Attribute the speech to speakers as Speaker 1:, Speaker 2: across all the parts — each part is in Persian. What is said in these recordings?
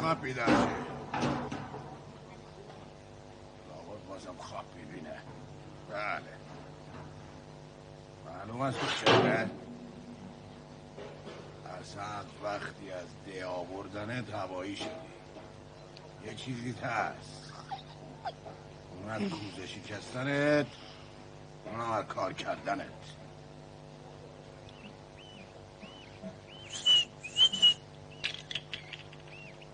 Speaker 1: خپیدن شه لابد بازم خواب ببینه. بله معلوم است که چه اصلا وقتی از ده آوردنت هوایی شدی. یه چیزی هست، اون از کوزه شکستنت، اون از کار کردنت.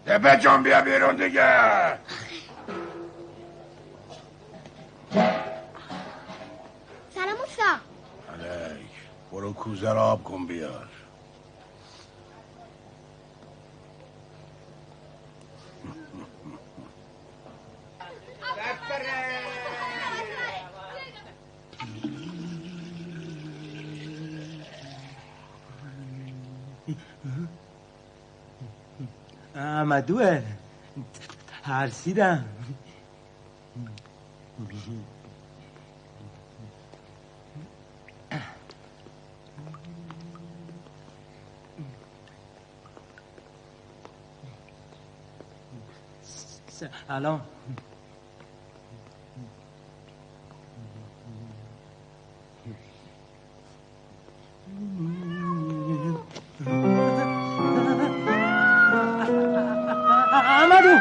Speaker 1: دبه جان بیا بیرون دیگه.
Speaker 2: سلام اوستا.
Speaker 1: علیک. برو کوزه را آب کن بیار.
Speaker 3: احمدوه ترسیدم. سلام. احمدو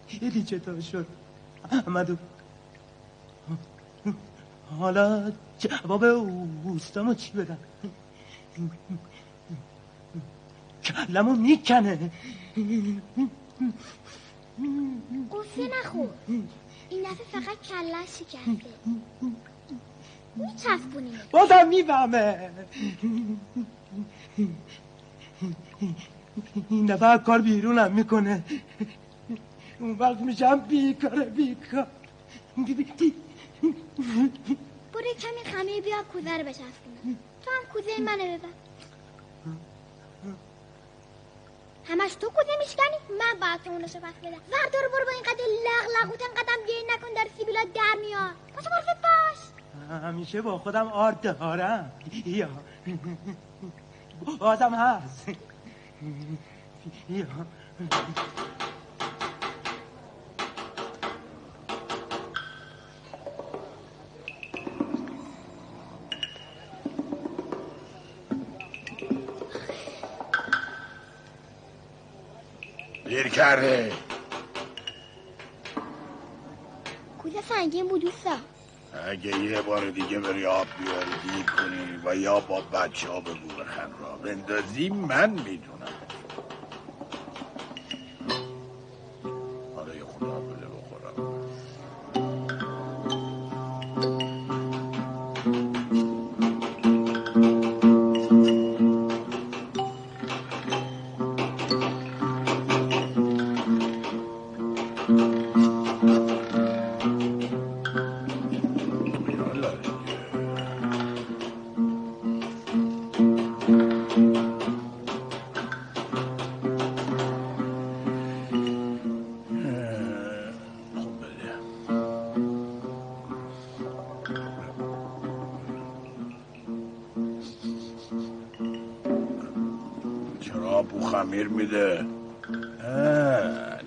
Speaker 3: خیلی چطور شد احمدو؟ حالا جواب اوستامو چی بدم؟ کلمو میکنه.
Speaker 2: قصه نخور، این دفعه فقط کلش شکسته. میچسبونیم.
Speaker 3: بازم میفهمه. این دفعه کار بیرونم میکنه. اون وقت میشم بیکار.
Speaker 2: برو کمی خمیر بیا کوزه رو بچسبونم. تو هم کوزه منو ببر. همش تو کوزه میشکنی، من باید تو اونو شبخ بدم. وردارو برو با این قدر لغلغوت انقدرم گیر نکن در سیبیلا در میاد. پاشو برفت باش.
Speaker 3: همیشه با خودم آرد دارم. یا بازم هست. یا
Speaker 1: دیر کرده.
Speaker 2: کوزه سنگین بود دوستا.
Speaker 1: اگه یه بار دیگه بری آب بیاری دیر کنی و یا با بچه ها بگو بخن را بندازی من میدونم. حالا یه خود آب بده بخورم. خمیر میده.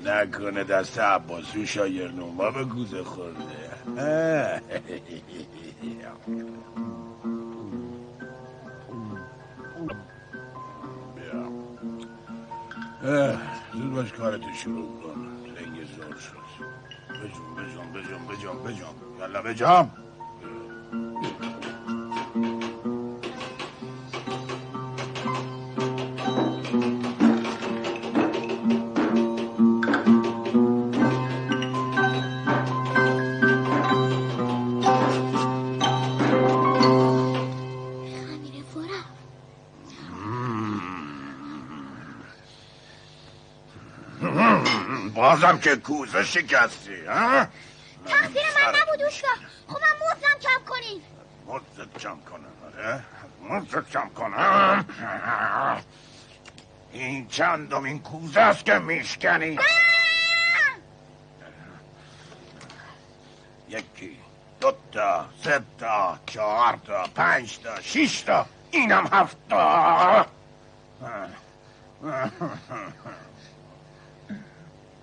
Speaker 1: نکنه دست عباسو شایر نوما به گوزه خورده. زود باش کارتو شروع کن. لنگ زور شد. بجام یالا بجام. بازم که کوزه شکستی ها؟
Speaker 2: تقصیر من نبود اوستا. خب من موزم چاپ کنید.
Speaker 1: مزدت جمع کنم. آره مزدت جمع کنم. این چندمین کوزه است که میشکنی. یکی، دوتا، سه تا، 4 تا، 5 تا، 6 تا، اینم 7 تا.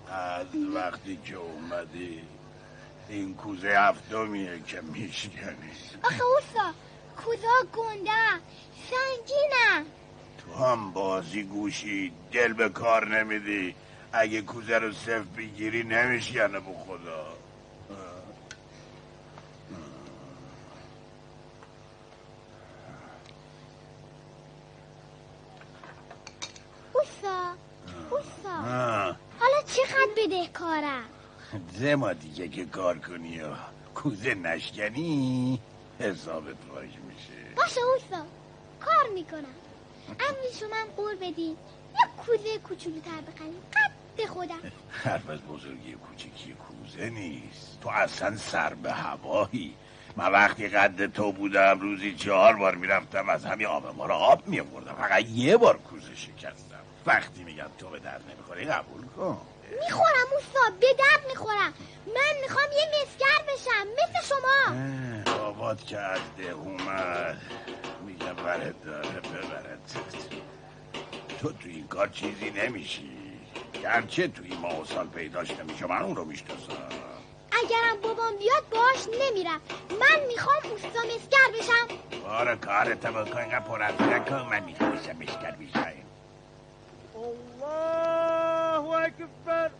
Speaker 1: از وقتی که اومدی این کوزه 7میه که میشکنی.
Speaker 2: آخه اوستا کوزه گنده سنگینه.
Speaker 1: تو هم بازی گوشی دل به کار نمیدی. اگه کوزه رو صفر بگیری نمیشکنه به خدا.
Speaker 2: اوستا حالا چقدر بدهکارم؟
Speaker 1: زما دیگه که کار کنی و کوزه نشکنی حسابت باش میشه.
Speaker 2: باشه اوستا کار میکنم. اما شما قول بدین یک کوزه کوچولوتر بخریم قد خودم.
Speaker 1: حرف از بزرگی کوچکی کوزه نیست. تو اصلا سر به هوایی. من وقتی قد تو بودم روزی 4 بار میرفتم از همین آب ما رو آب میوردم. فقط یه بار کوزه شکستم. وقتی میگم تو به درد نمیخوری قبول کن.
Speaker 2: میخورم اوستا به درد میخورم. من میخوام یه مسگر بشم مثل شما.
Speaker 1: بابات که از ده اومد میگم برد داره ببرد. تو تو این کار چیزی نمیشی. گرچه توی ماه و سال پیداش نمیشه من اون رو میشناسم.
Speaker 2: اگرم بابام بیاد باش نمیرم. من میخوام اوستا مسگر بشم.
Speaker 1: باره کارتا بکن اینقدر پر از نکن. من میخوام مسگر بشم.
Speaker 3: الله اکبر.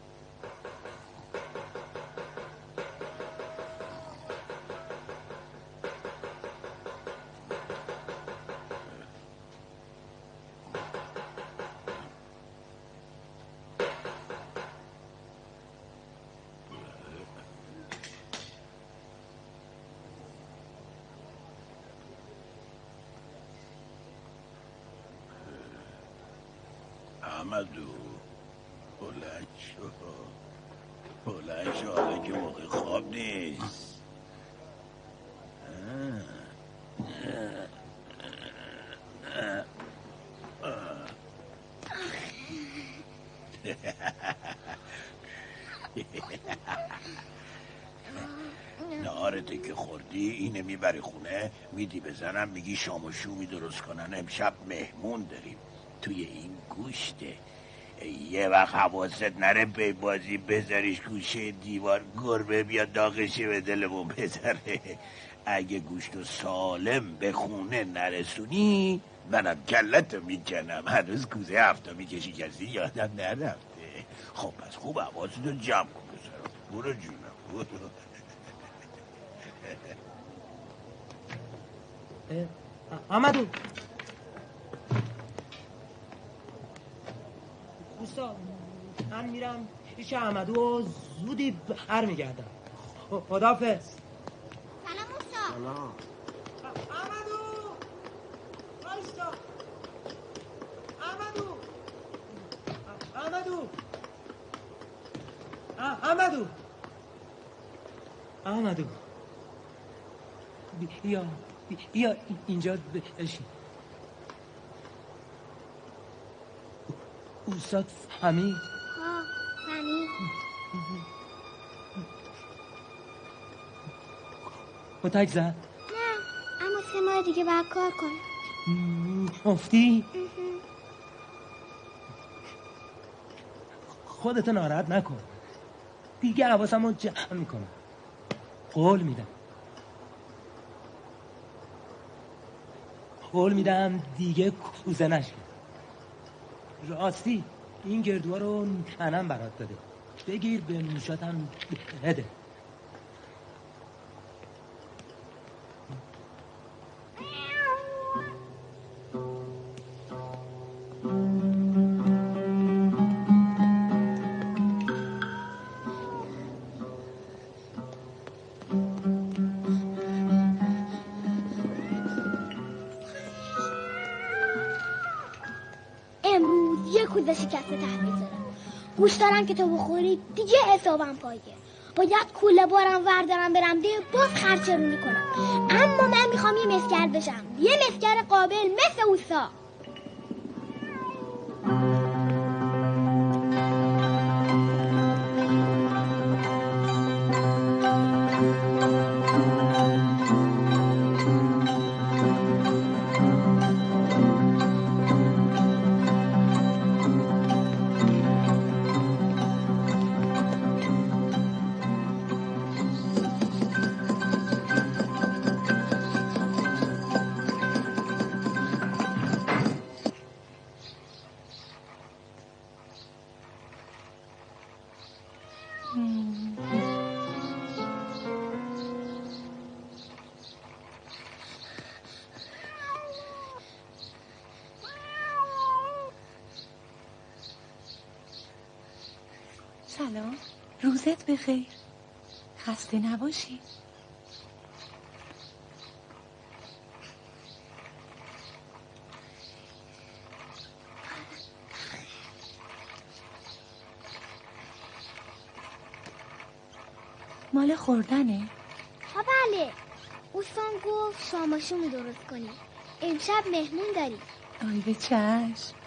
Speaker 1: احمدو بلند شو حالا که موقع خواب نیست. نهارته که خوردی اینه میبری خونه میدی بزنم میگی شام و شومی درست کنن امشب مهمون داریم. توی این گوشته یه وقت حواست نره به بازی بذاریش گوشه دیوار گربه بیاد داغشی به دلمون بذاره. اگه گوشتو سالم به خونه نرسونی منم کلتو میکنم. هنوز کوزه 7 کشی کسی یادم نرفته. خب پس خوب حواستو جمع کن بذارم. برو جونم برو.
Speaker 3: احمدو اوستا من میرم پیش احمدو زودی برمیگردم. خداحافظ.
Speaker 2: سلام اوستا.
Speaker 3: سلام. احمدو وایستا. احمدو بیا اینجا بشین. اوستا فهمید؟
Speaker 2: ها فهمید.
Speaker 3: کتک زد؟
Speaker 2: نه اما 3 ماه دیگه باید کار کنم.
Speaker 3: افتی؟ خودتو ناراحت نکن. دیگه حواسمو جمع میکنم. قول میدم دیگه کوزه نشکن. راستی این گردوها رو ننم برات داده. بگیر به موشاتم بده.
Speaker 2: کوزه شکسته ته بذارم. گوش دارم که تو بخوری دیگه حسابم پایه. باید کوله بارم وردارم برم ده باز خرچرونی کنم. اما من میخوام یه مسگر بشم، یه مسگر قابل مثل اوسا.
Speaker 4: سلام، روزت بخیر. خسته نباشی. مال خوردنه؟
Speaker 2: ها بله، اوستان گفت شاماشو درست کنی، امشب مهمون داری.
Speaker 4: آی به چشم.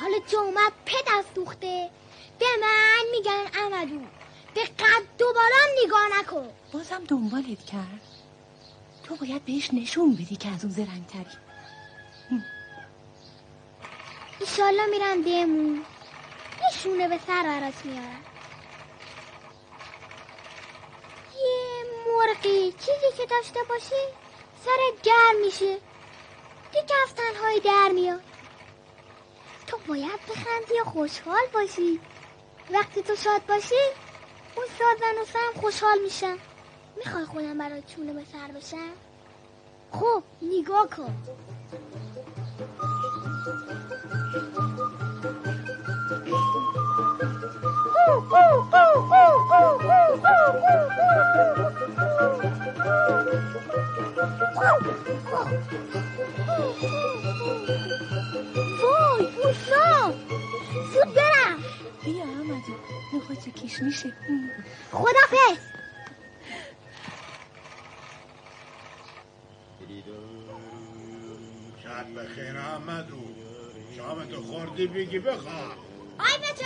Speaker 2: حالا که اومد پت از دوخته به من میگن احمدو، به قد و بالام نگاه نکن.
Speaker 4: بازم دنبالت کرد. تو باید بهش نشون بدی که از اون زرنگ‌تری.
Speaker 2: ایشالله میرم دهمون نشونه به سر براش میارم. یه مرغی چیزی که داشته باشی سرت گرم میشه، دیگه از تنهایی در میاد. تو باید بخندی و خوشحال باشی. وقتی تو شاد باشی اون سازن و سرم خوشحال میشم. میخوای خودم برای چونه به سر بشم؟ خب نگاه کن. وای اوسا، زود برم.
Speaker 4: بیا احمدو، نخواه چه کش میشه.
Speaker 2: خدافظ.
Speaker 1: شب بخیر احمدو، شامتو خوردی بگی بخواه.
Speaker 2: آی بچه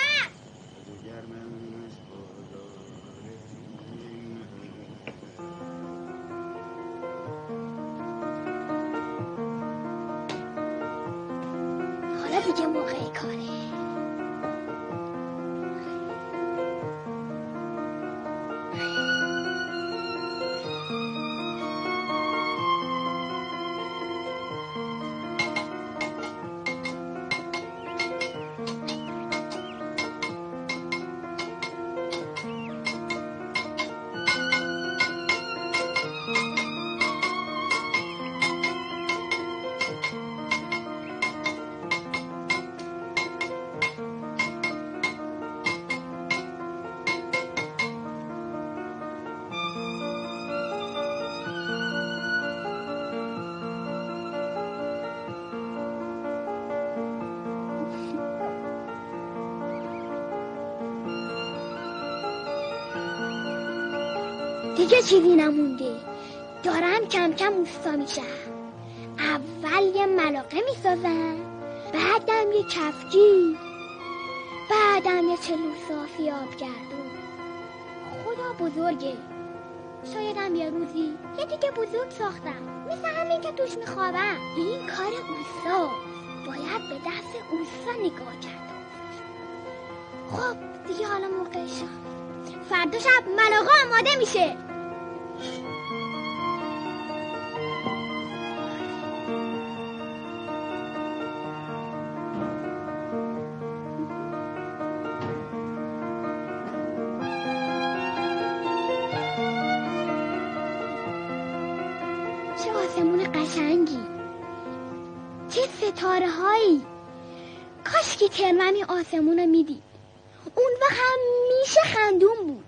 Speaker 2: حالا دیگه موقع کاره. دیگه چیزی نمونده، دارم کم کم اوستا میشم. اول یه ملاقه میسازم، بعدم یه کفگی، بعدم یه چلو صافی آبگردون. خدا بزرگه، شایدم یه روزی یه دیگه بزرگ ساختم مثل همین که توش میخوابم. این کار اوستا، باید به دست اوستا نگاه کرد. خب دیگه حالا موقع شام، فردا شب ملاقه آماده میشه. چه آسمون قشنگی، چه ستاره هایی. کاش که ترممی آسمون رو میدید، اون وقت همیشه خندون بود.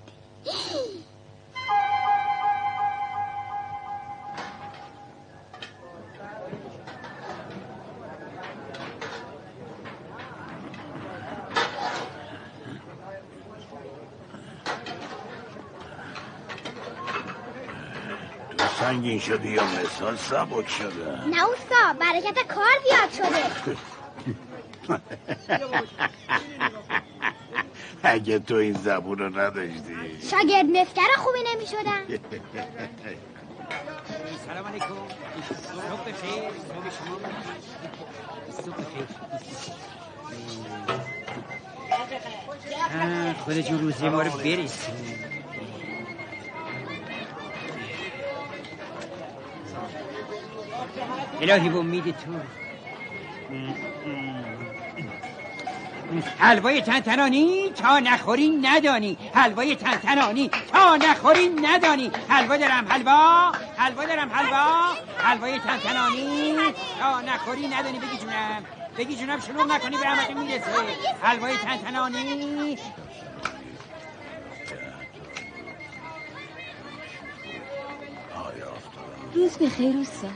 Speaker 1: سنگین شدی یا مثال سبک شده؟
Speaker 2: نه اوستا، برکت کار زیاد شده.
Speaker 1: اگه تو این زبون رو نداشتی
Speaker 2: شاگرد مسکر خوبی نمی شدن.
Speaker 5: سلام علیکم. صبح بخیر. صبح شما صبح بخیر. خدا جون روزی ما رو برسون. الهی به امید تو. حلوای تنتنانی تا نخوری ندانی. حلوای تنتنانی تا نخوری ندانی. حلوا دارم حلوا. حلوا دارم حلوا. حلوای تنتنانی تا نخوری ندانی. بگی جونم شلوغ نکنی به همتون میرسه. حلوای تنتنانی.
Speaker 4: روز بخیر اوستا.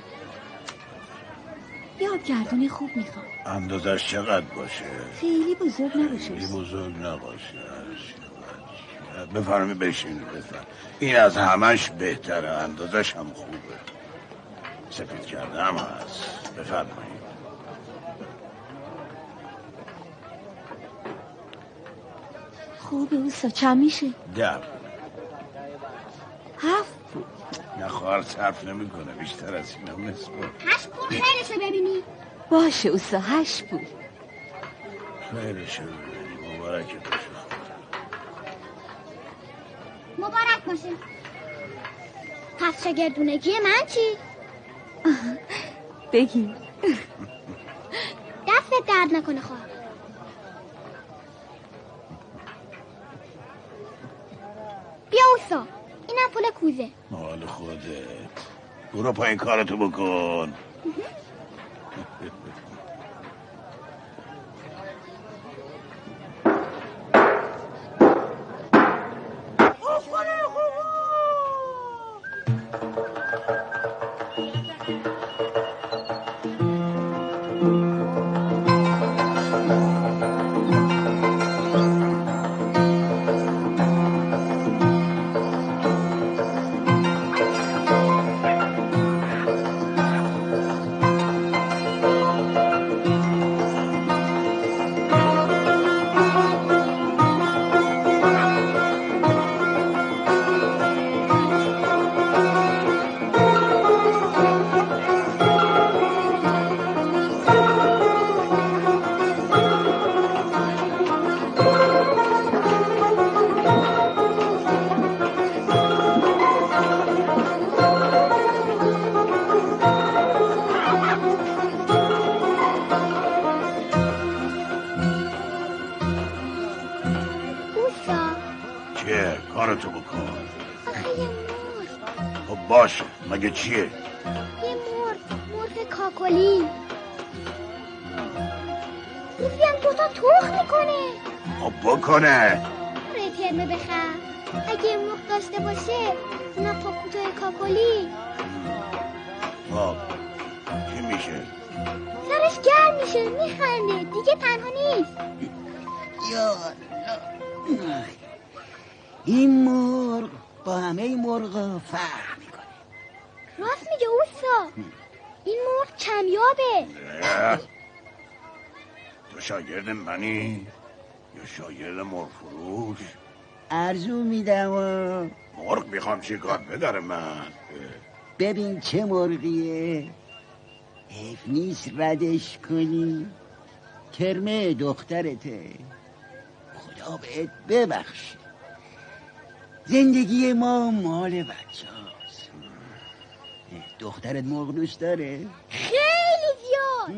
Speaker 4: یه آبگردون خوب میخوام.
Speaker 1: اندازش چقدر باشه؟
Speaker 4: خیلی بزرگ نباشه.
Speaker 1: خیلی بزرگ نباشه. بفرمی بشین. این از همش بهتره. اندازش هم خوبه. سفید کرده هم هست. بفرمایید.
Speaker 4: خوبه اوستا. چند میشه؟
Speaker 1: 10.
Speaker 4: 7 بود.
Speaker 1: نه خواهر صرف نمی کنه. بیشتر از این هم نصف.
Speaker 2: 8 پول خیرشو ببینی.
Speaker 4: باشه اوستا 8 بود.
Speaker 1: خیرشو ببینی. مبارکه باشه.
Speaker 2: مبارک باشه. پس شاگردونگی من چی؟
Speaker 4: بگی.
Speaker 2: دستت درد نکنه خواهر. بیا اوستا، اینم پول کوزه.
Speaker 1: مال خودت. برو پایین کارتو بکن. کارتو بکن.
Speaker 2: آخه یه مرغ.
Speaker 1: خب باشه. مگه چیه؟
Speaker 2: یه مرغ کاکلی. روزی هم 2 تا تخم میکنه.
Speaker 1: خب بکنه.
Speaker 2: ترمه بخر. اگه مرغ داشته باشه اونم تا کوتاه کاکلی.
Speaker 1: خب چی میشه؟
Speaker 2: سرش گرم میشه، میخنده، دیگه تنها نیست.
Speaker 5: یا این مرغ با همه مرغا فرق میکنه.
Speaker 2: راست میگه اوستا. این مرغ کمیابه.
Speaker 1: تو شاگرد منی یا شاگرد مرغ فروش؟
Speaker 5: ارزو میدم
Speaker 1: مرغ میخوام چی کار بداره من؟
Speaker 5: ببین چه مرغیه. حیف نیست ردش کنی. کرمه دخترته. خدا بهت ببخشه. زندگی ما مال بچه هاست. دخترت مرغ دوست داره؟
Speaker 2: خیلی زیاد.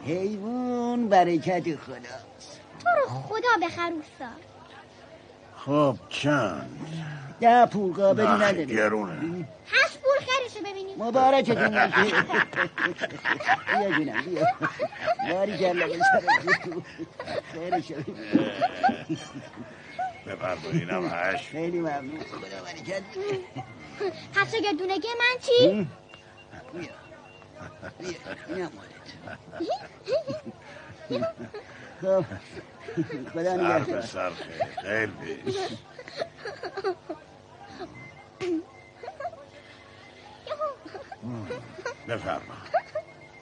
Speaker 5: حیوان برکت خداست.
Speaker 2: تو رو خدا بخر اوستا.
Speaker 1: خب چند؟
Speaker 5: 10 پول قابلی نداره.
Speaker 1: گرونه.
Speaker 2: 8 پول خیرشو ببینیم.
Speaker 5: مبارکتون باشه. بیا جونم بیا. باری کلا به سرت. خیرشو ببینیم.
Speaker 1: بفرمایینم هش.
Speaker 5: خیلی ممنون. خدا برکت.
Speaker 2: پس گردونگی من چی؟
Speaker 5: بیا اینم خب خدا نگهدار.
Speaker 1: سر خیر پیش. بفرما.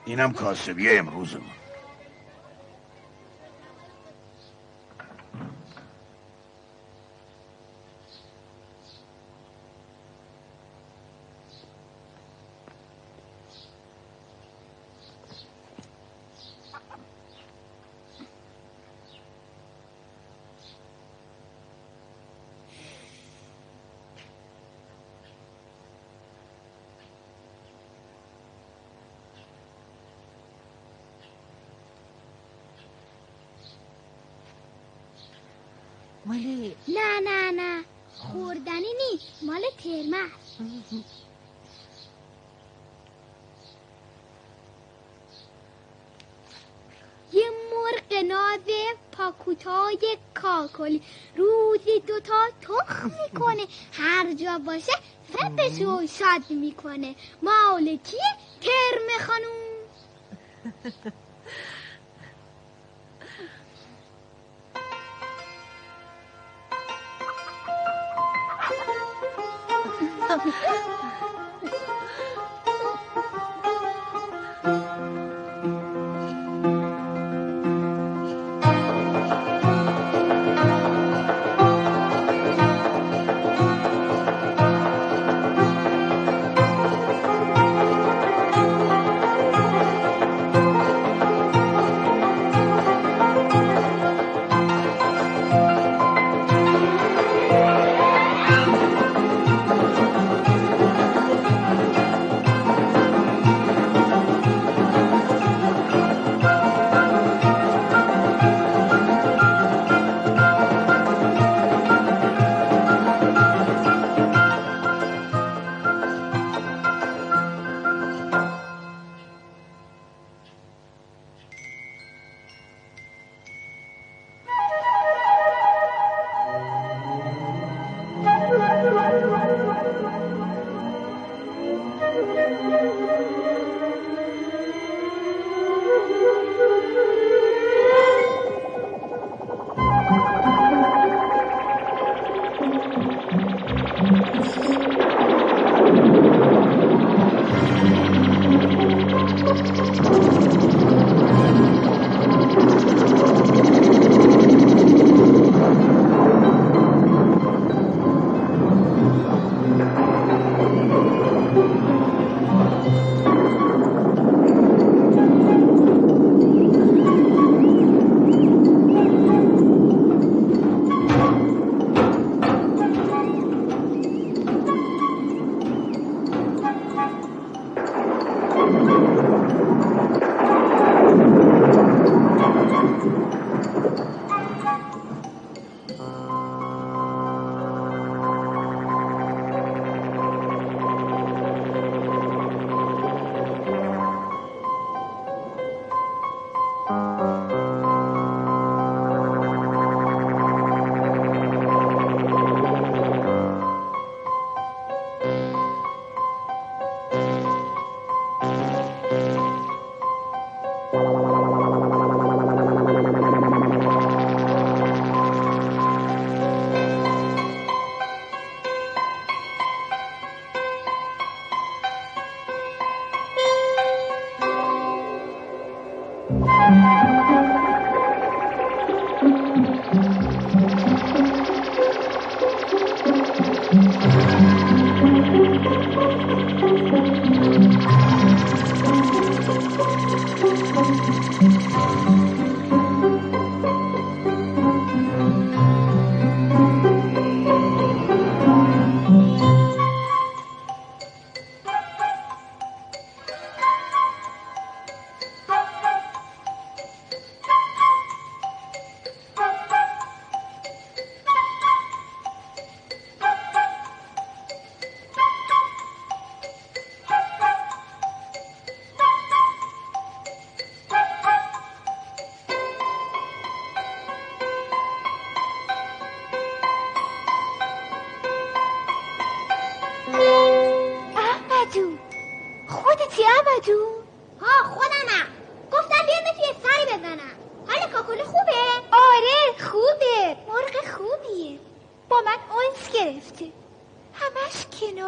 Speaker 1: اینم کاسبی امروزمون.
Speaker 4: ماله
Speaker 2: نه خوردنی نیست، مال ترمه است. یه مرغ ناز پاکوتای کاکلی روزی 2 تخم میکنه، هر جا باشه سپشو شاد میکنه. مال کیه؟ ترمه خانوم.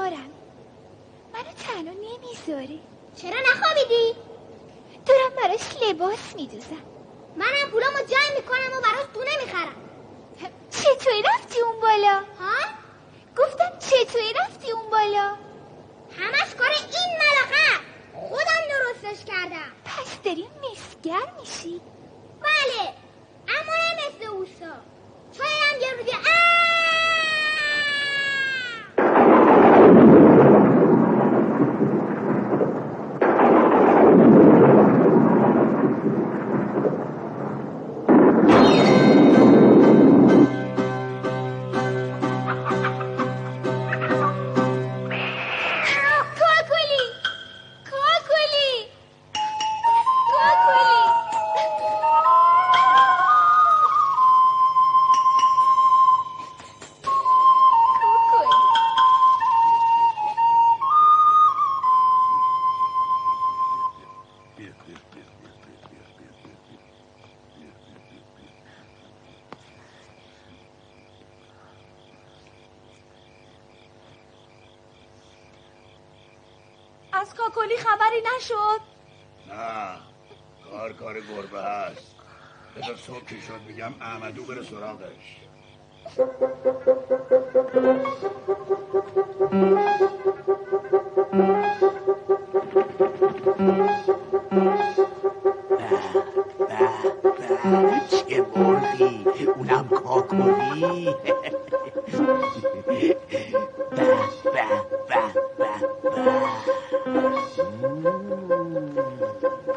Speaker 2: بیمارم. منو تنها نمیذاره. چرا نخوابیدی؟ دارم براش لباس میدوزم. منم پولامو جمع میکنم و براش دونه میخرم. چطوری رفتی اون بالا؟ ها؟ گفتم چطوری رفتی اون بالا؟ همش کار این ملاقه. خودم درستش کردم. پس داری مسگر میشی؟ بله، اما نه مثل اوسا. شایدم یه روزی
Speaker 4: از کاکلی خبری نشد؟
Speaker 1: نه، کار گربه هست. بذار صبح که شد میگم احمدو بره سراغش.
Speaker 5: چه مرغی، اونم کاکلی.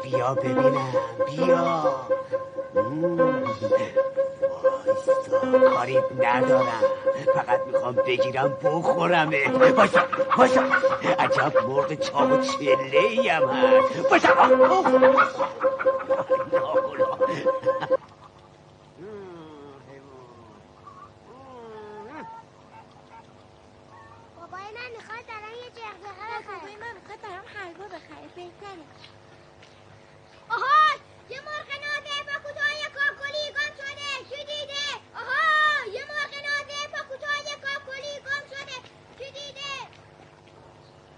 Speaker 5: بیا ببینم، بیا. وایسا، کاری ندارم، فقط میخوام بگیرم بخورمه. وایسا، عجب مرغ چاق و چله ایم هست. وایسا.
Speaker 2: بابای من میخواد الان یه جغدغه بخره. بابای من میخواد برام حلوا بخره. بهتره. آها، یه مرغ نازه با کوتاه کاکلی گم شده. کی دیده؟ آها، یه مرغ نازه با کوتاه کاکلی گم شده. کی دیده؟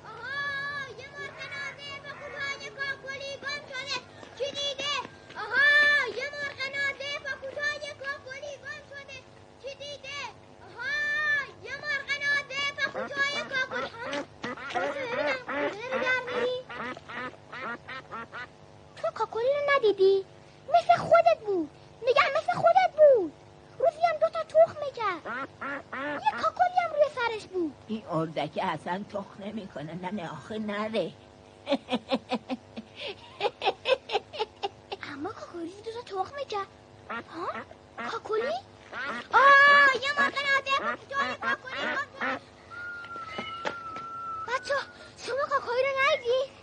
Speaker 2: آها، یه مرغ نازه با کوتاه کاکلی گم شده. کی دیده؟ آها، یه مرغ نازه با کوتاه کاکلی گم شده. کی دیده؟ آها، یه مرغ نازه با کوتاه کاکلی. تو کاکلی رو ندیدی؟ مثل خودت بود. میگم مثل خودت بود. روزی هم 2 تا تخم میکرد. یه کاکلی هم روی سرش بود.
Speaker 4: این اردک اصلا تخم نمیکنه. نه آخه نره.
Speaker 2: اما کاکلی 2 تا تخم میکرد. ها؟ کاکلی؟ یه مرغ نازه بود. جای کاکلی بود. بچه شما کاکلی رو ندیدی؟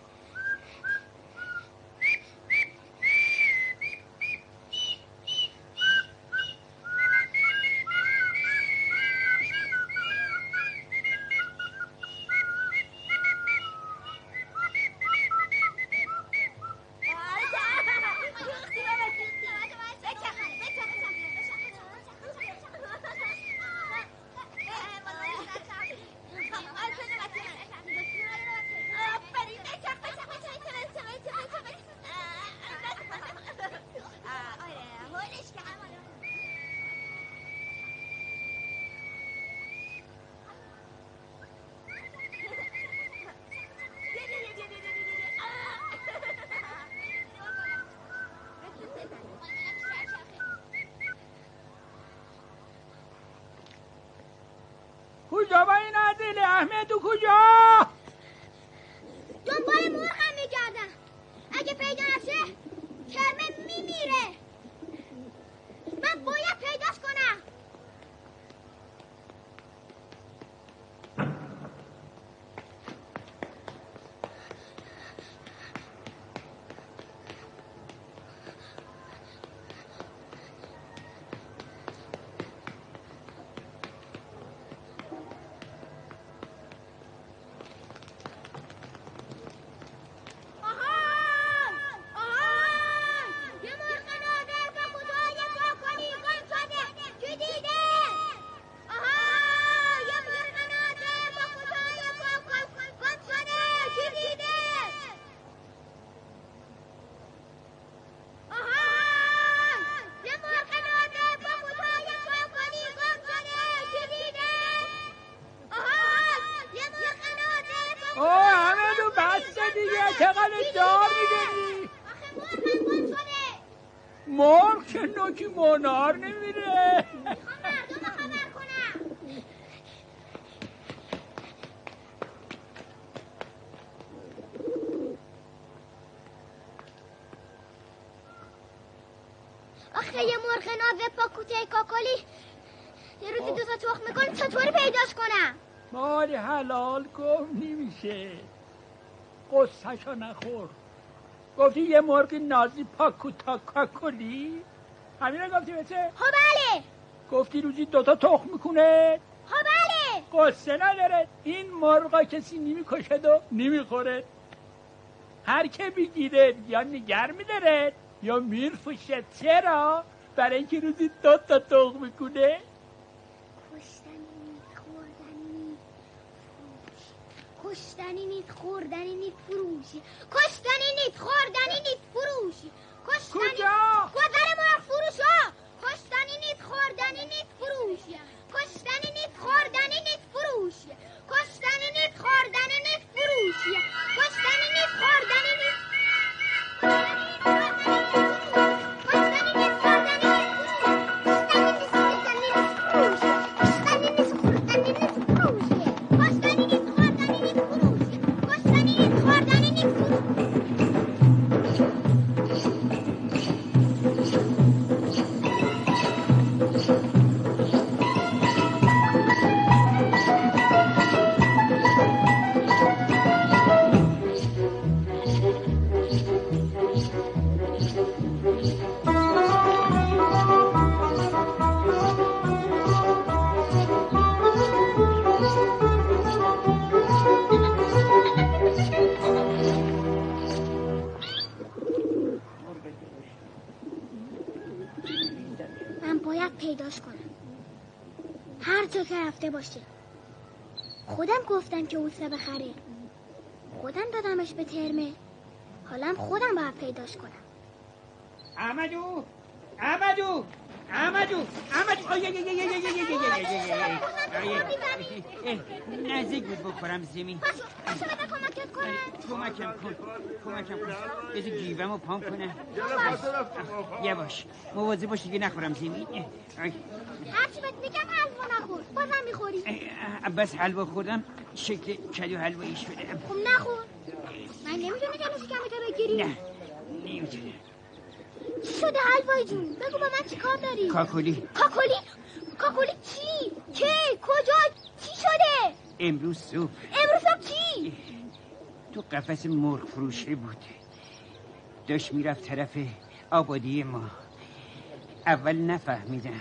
Speaker 3: کجا با این عدل احمدو کجا؟
Speaker 2: دنبال مرغم میگردم. اگه پیدا نشه کرمه میمیره. من باید پیداش کنم.
Speaker 6: مرغ که نوکی منار نمیره.
Speaker 2: مردم خبر کنم. آخه یه مرغ نازه پاکوته کاکالی یه روزی 2 تا تخم میکنه، چطوری پیداش کنم؟
Speaker 6: مال حلال گفت نمیشه، قصهشو نخور. گفتی یه مرغ نازی پاکوتا کاکلی؟ همین رو گفتی بچه؟
Speaker 2: ها بله.
Speaker 6: گفتی روزی 2 تا تخم میکنه؟
Speaker 2: ها بله.
Speaker 6: قصه نداره، این مرغا کسی نمیکشد و نمیخوره. هر که بگیره یا نگر میداره یا میرفوشه. چرا؟ برای اینکه روزی 2 تا تخم میکنه.
Speaker 2: کشتنی نیست خوردنی نیست فروشی. کشتنی نیست خوردنی نیست فروشی.
Speaker 6: کجا؟
Speaker 2: گذر مرغ فروشا. کشتنی نیست خوردنی نیست فروشی. کشتنی نیست خوردنی نیست فروشی. کشتنی نیست خوردنی نیست فروشی. کشتنی نیست خوردنی نیست. پیداش کنم هر جا که رفته باشه. خودم گفتم که اوسه بخره، خودم دادمش به ترمه، حالا خودم باید پیداش کنم.
Speaker 5: احمدو احمدو احمدو احمدو نزدیک بود بخورم زمین.
Speaker 2: پاشو بده کمکت کنم.
Speaker 5: کمکم کن. بذار گیومو پام کنم. یواش مواظب باش دیگه نخورم زمین.
Speaker 2: هرچی بهت میگم حلوا نخور، بازم میخوری.
Speaker 5: بس حلوا خوردم شکل کدو حلوایی شده.
Speaker 2: خب نخور. من نمیدونی جلوش کمتو بگیری.
Speaker 5: نه نمیدونم.
Speaker 2: چی شده حلوایی جون؟ بگو با من چی کار داری؟
Speaker 5: کاکلی چی؟
Speaker 2: که؟ کجا؟ چی شده؟
Speaker 5: امروز صبح
Speaker 2: چی؟
Speaker 5: تو قفس مرغ فروشه بود، داشت میرفت طرف آبادی ما. اول نفهمیدم،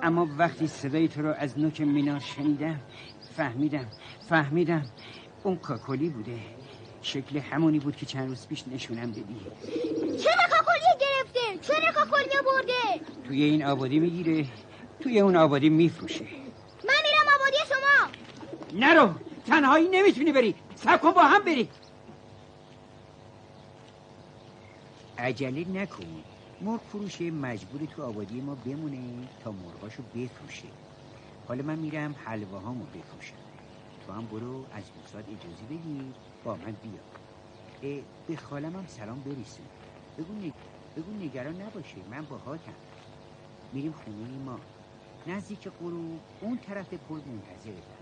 Speaker 5: اما وقتی صدای تو رو از نوک مینار شنیدم فهمیدم اون کاکلی بوده. شکل همونی بود که چند روز پیش نشونم دادی.
Speaker 2: چرا کاکلی گرفته؟ چرا کاکلی برده؟
Speaker 5: توی این آبادی میگیره، توی اون آبادی میفروشه.
Speaker 2: من میرم آبادی شما.
Speaker 5: نرو، تنهایی نمیتونی بری، صبر کن با هم بری. عجله نکن، مرغ فروشه مجبوری تو آبادی ما بمونه تا مرغاشو بفروشه. حالا من میرم حلواهامو بفروشم، تو هم برو از دوستات اجازه بگیر با من بیا. به خالم هم سلام برسون، بگو نگران نباشه، من با هاتم. میریم خونه ما نزدیک غروب، اون طرف پل منتظرتم.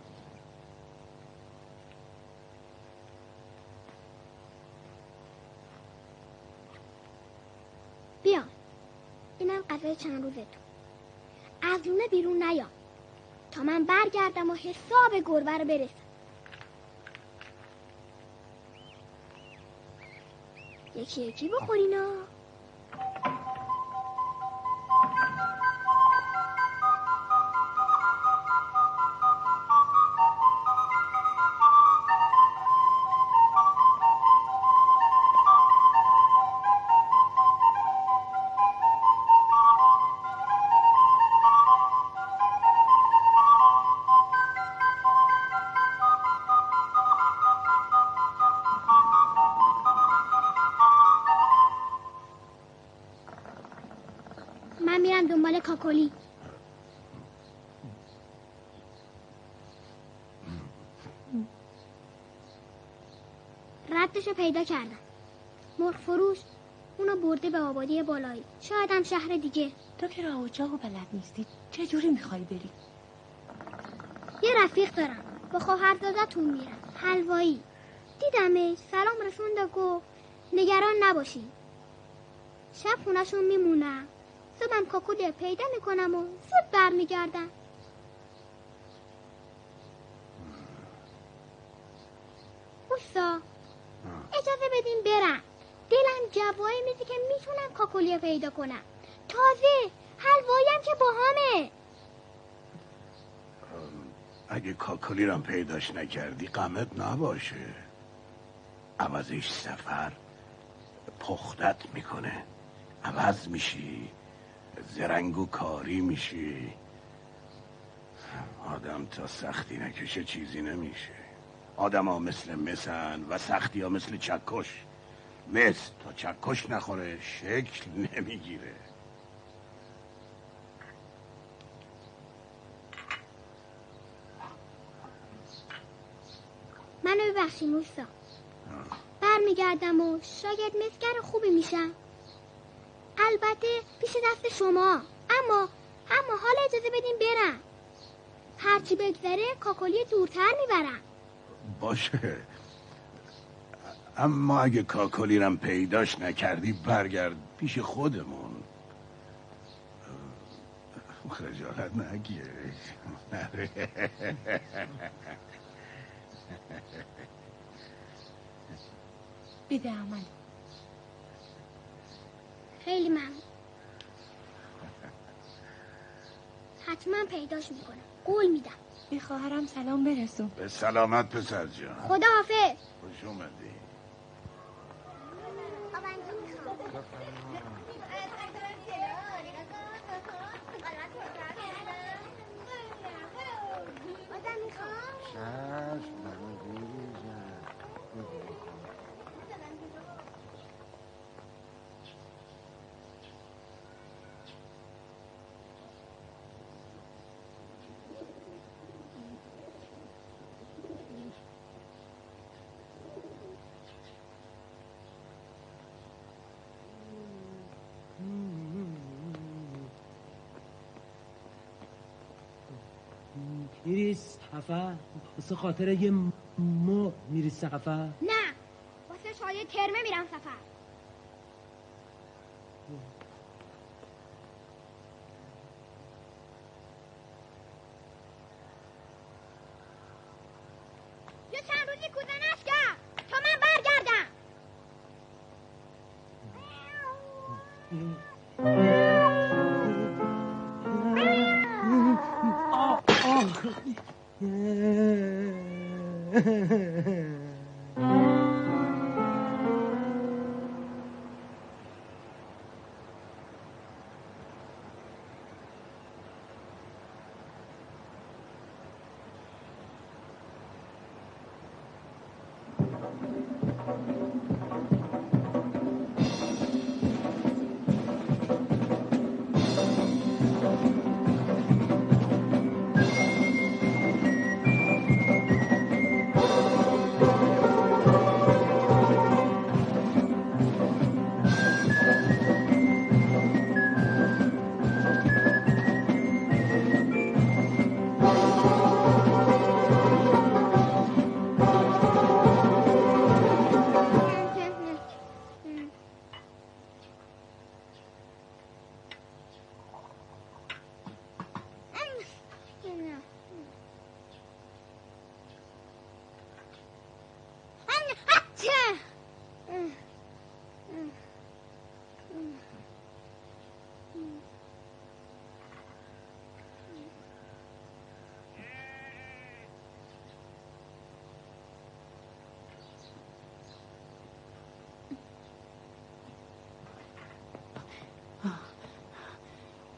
Speaker 2: بیا اینم غذای چند روزه تو. از لونه بیرون نیا تا من برگردم و حساب گربه رو برسم. یکی بخورینا. من میرم دنبال کاکلی. ردشو پیدا کردم. مرغ فروش اونو برده به آبادی بالایی، شاید هم شهر دیگه.
Speaker 4: تو که راه و جا و بلد نیستی چجوری میخوای بری؟
Speaker 2: یه رفیق دارم، با خواهرزادتون میرم، حلوایی. دیدمش، سلام رسوند و گفت نگران نباشین، شب خونشون میمونم، صبحم کاکولی پیدا میکنم و زود برمیگردم. اوستا اجازه بدین برم، دلم جوایی میزی که میتونم کاکولی پیدا کنم، تازه حلواییم که باهامه.
Speaker 1: اگه کاکلی رو پیداش نکردی غمت نباشه، عوضش سفر پختت میکنه، عوض میشی، زرنگ و کاری میشی. آدم تا سختی نکشه چیزی نمیشه. آدم ها مثل مسن و سختی ها مثل چکش. مس تا چکش نخوره شکل نمیگیره.
Speaker 2: منو ببخشی موسا، برمیگردم و شاید مسگر خوبی میشم، البته پیش دست شما، اما حالا اجازه بدین برم، هرچی بگذره کاکلی دورتر میبرم.
Speaker 1: باشه، اما اگه کاکلی رم پیداش نکردی برگرد پیش خودمون. خجالت نگیر.
Speaker 4: بده عمل.
Speaker 2: خیلی ممنون، حتما پیداش میکنم، قول میدم.
Speaker 4: به خواهرم سلام برسون.
Speaker 1: به سلامت پسر جان.
Speaker 2: خدا حافظ.
Speaker 1: خوش اومدی.
Speaker 3: میریس خفه واسه خاطر یه مو میریس خفه.
Speaker 2: نه، واسه شاید ترمه میرم سفر. یه چند روزی کوزنش کرد تا من برگردم.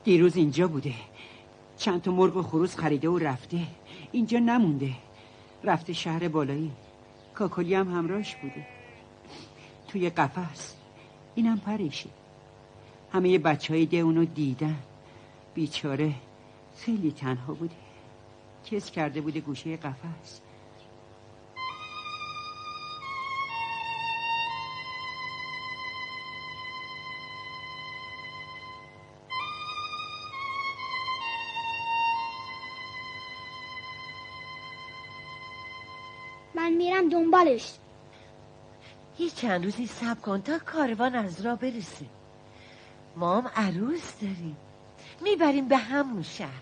Speaker 5: دیروز اینجا بوده، چند تا مرغ و خروس خریده و رفته، اینجا نمونده، رفته شهر بالایی. کاکلی هم همراهش بوده توی قفس، اینم پریشه. همه بچهای ده اونو دیدن، بیچاره خیلی تنها بوده، کس کرده بوده گوشه قفس.
Speaker 2: من میرم دنبالش.
Speaker 7: یه چند روزی صبر کن تا کاروان از راه برسه. ما هم عروس داریم، میبریم به همون شهر،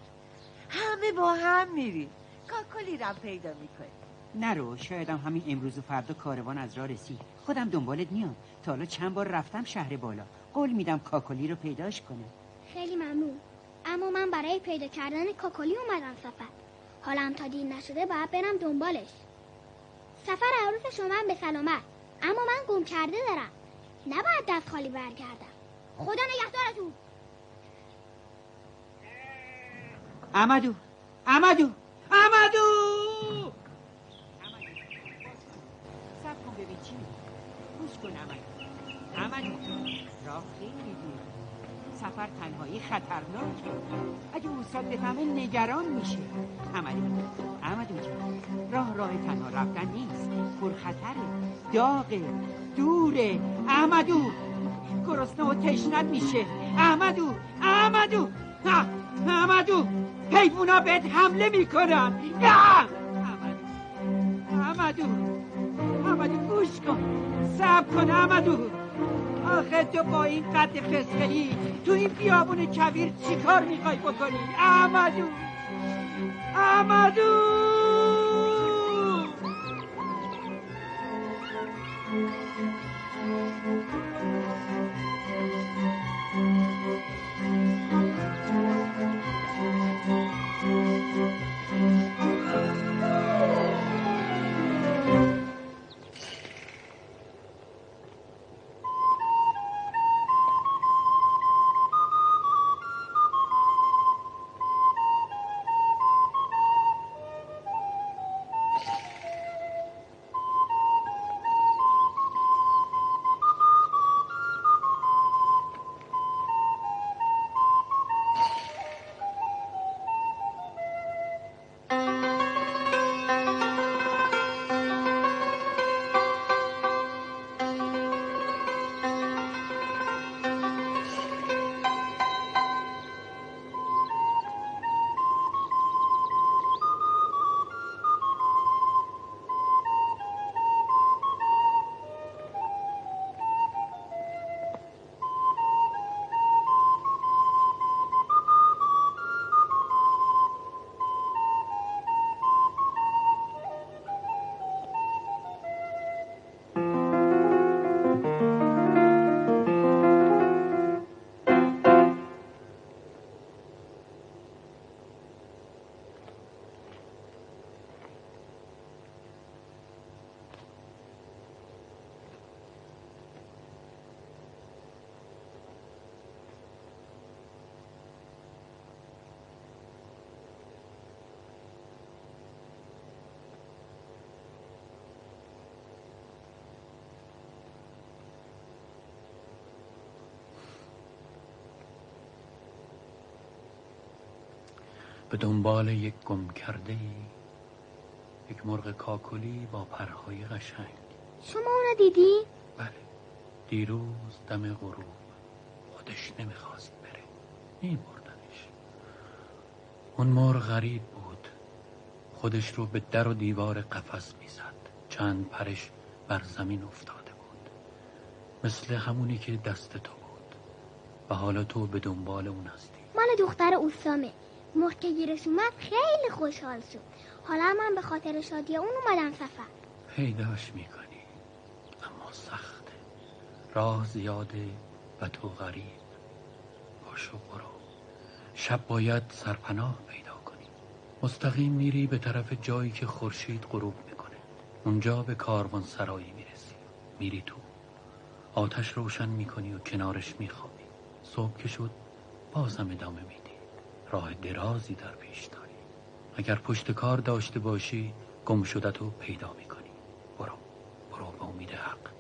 Speaker 7: همه با هم میریم. کاکلی رم پیدا میکنیم.
Speaker 5: نرو، شایدم همین امروز و فردا کاروان از راه رسید. خودم دنبالت میام. تا حالا چند بار رفتم شهر بالا. قول میدم کاکلی رو پیداش کنم.
Speaker 2: خیلی ممنون، اما من برای پیدا کردن کاکلی اومدم سفر. حالم تا دیر نشده باید برم دنبالش. سفر عروس شما به سلامت، اما من گم کرده دارم، نباید دست خالی برگردم. خدا نگهدارتون.
Speaker 5: احمدو سب کن ببین چی گوش کن احمدو. راه خیلی دور، سفر تنهایی خطرناکه. اگه اوستاد بفهمه نگران میشه. احمدو راه تنها رفتن نیست، پرخطره، داغه، دوره. احمدو گرسنه و تشنت میشه. احمدو حیوونا بهت حمله میکنن. احمدو گوش کن، صبر کن احمدو. آخه تو با این قد فسقلی تو این بیابون کویر چی کار میخوای بکنی؟ احمدو
Speaker 8: به دنبال یک گم کرده، یک مرغ کاکلی با پرهای قشنگ.
Speaker 2: شما اونو دیدی؟
Speaker 8: بله، دیروز دم غروب. خودش نمیخواست بره، میبردنش. اون مرغ غریب بود، خودش رو به در و دیوار قفس میزد. چند پرش بر زمین افتاده بود، مثل همونی که دست تو بود. و حالا تو به دنبال اون هستی.
Speaker 2: مال دختر اوسامه. مرغ که گیرش اومد خیلی خوشحال شد. حالا من به خاطر شادی اون اومدم سفر.
Speaker 8: پیداش میکنی، اما سخته. راه زیاده و تو غریب. باشو برو. شب باید سرپناه پیدا کنی. مستقیم میری به طرف جایی که خورشید غروب میکنه. اونجا به کاروان سرایی میرسی. میری تو، آتش روشن میکنی و کنارش میخوابی. صبح که شد بازم ادامه میدی. راه درازی در پیش داری. اگر پشت کار داشته باشی گم شدتو پیدا میکنی. برو به امید حق.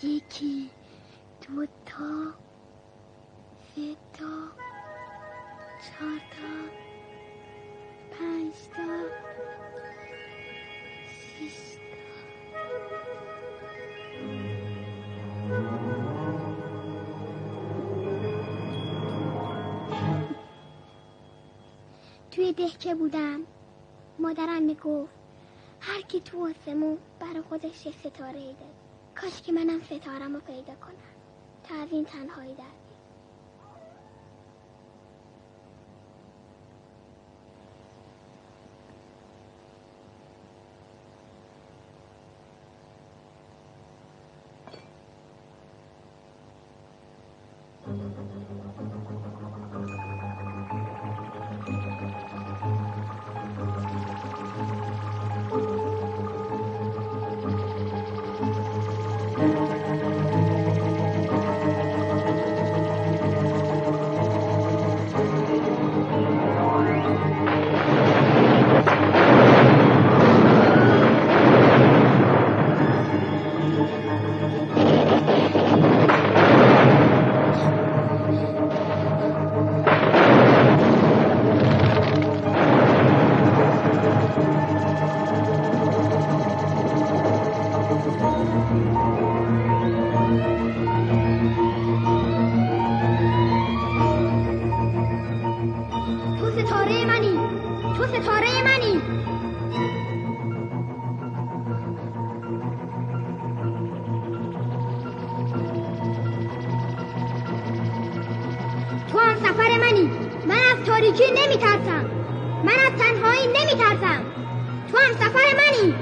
Speaker 2: یکی، دو تا، سه تا، چهار تا، پنج تا، شش تا. توی دهکه بودم، مادرم میگفت هر کی تو آسمون برای خودش یه ستاره ای داره. کاش که منم ستارم رو پیدا کنم تا از این تنهایی در بیام. نمیترسم. من از تنهایی نمیترسم. تو هم سفر منی.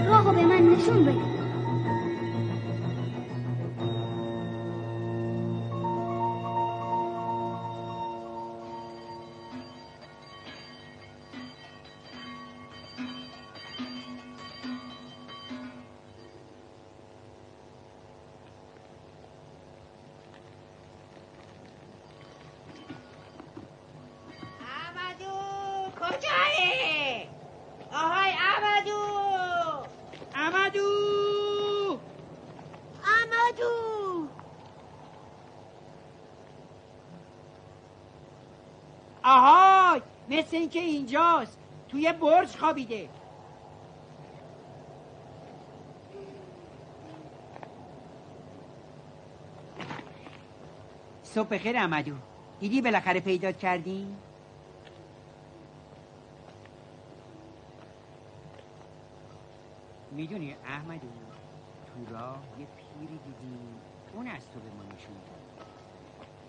Speaker 2: راهو به من نشون بده.
Speaker 5: آهای، مثل این که اینجاست. توی برج خوابیده. صبح بخیر احمدو. دیدی بالاخره پیدات کردیم؟ میدونی احمدو، تو راه یه پیری دیدیم، اون از تو به ما نشون داد.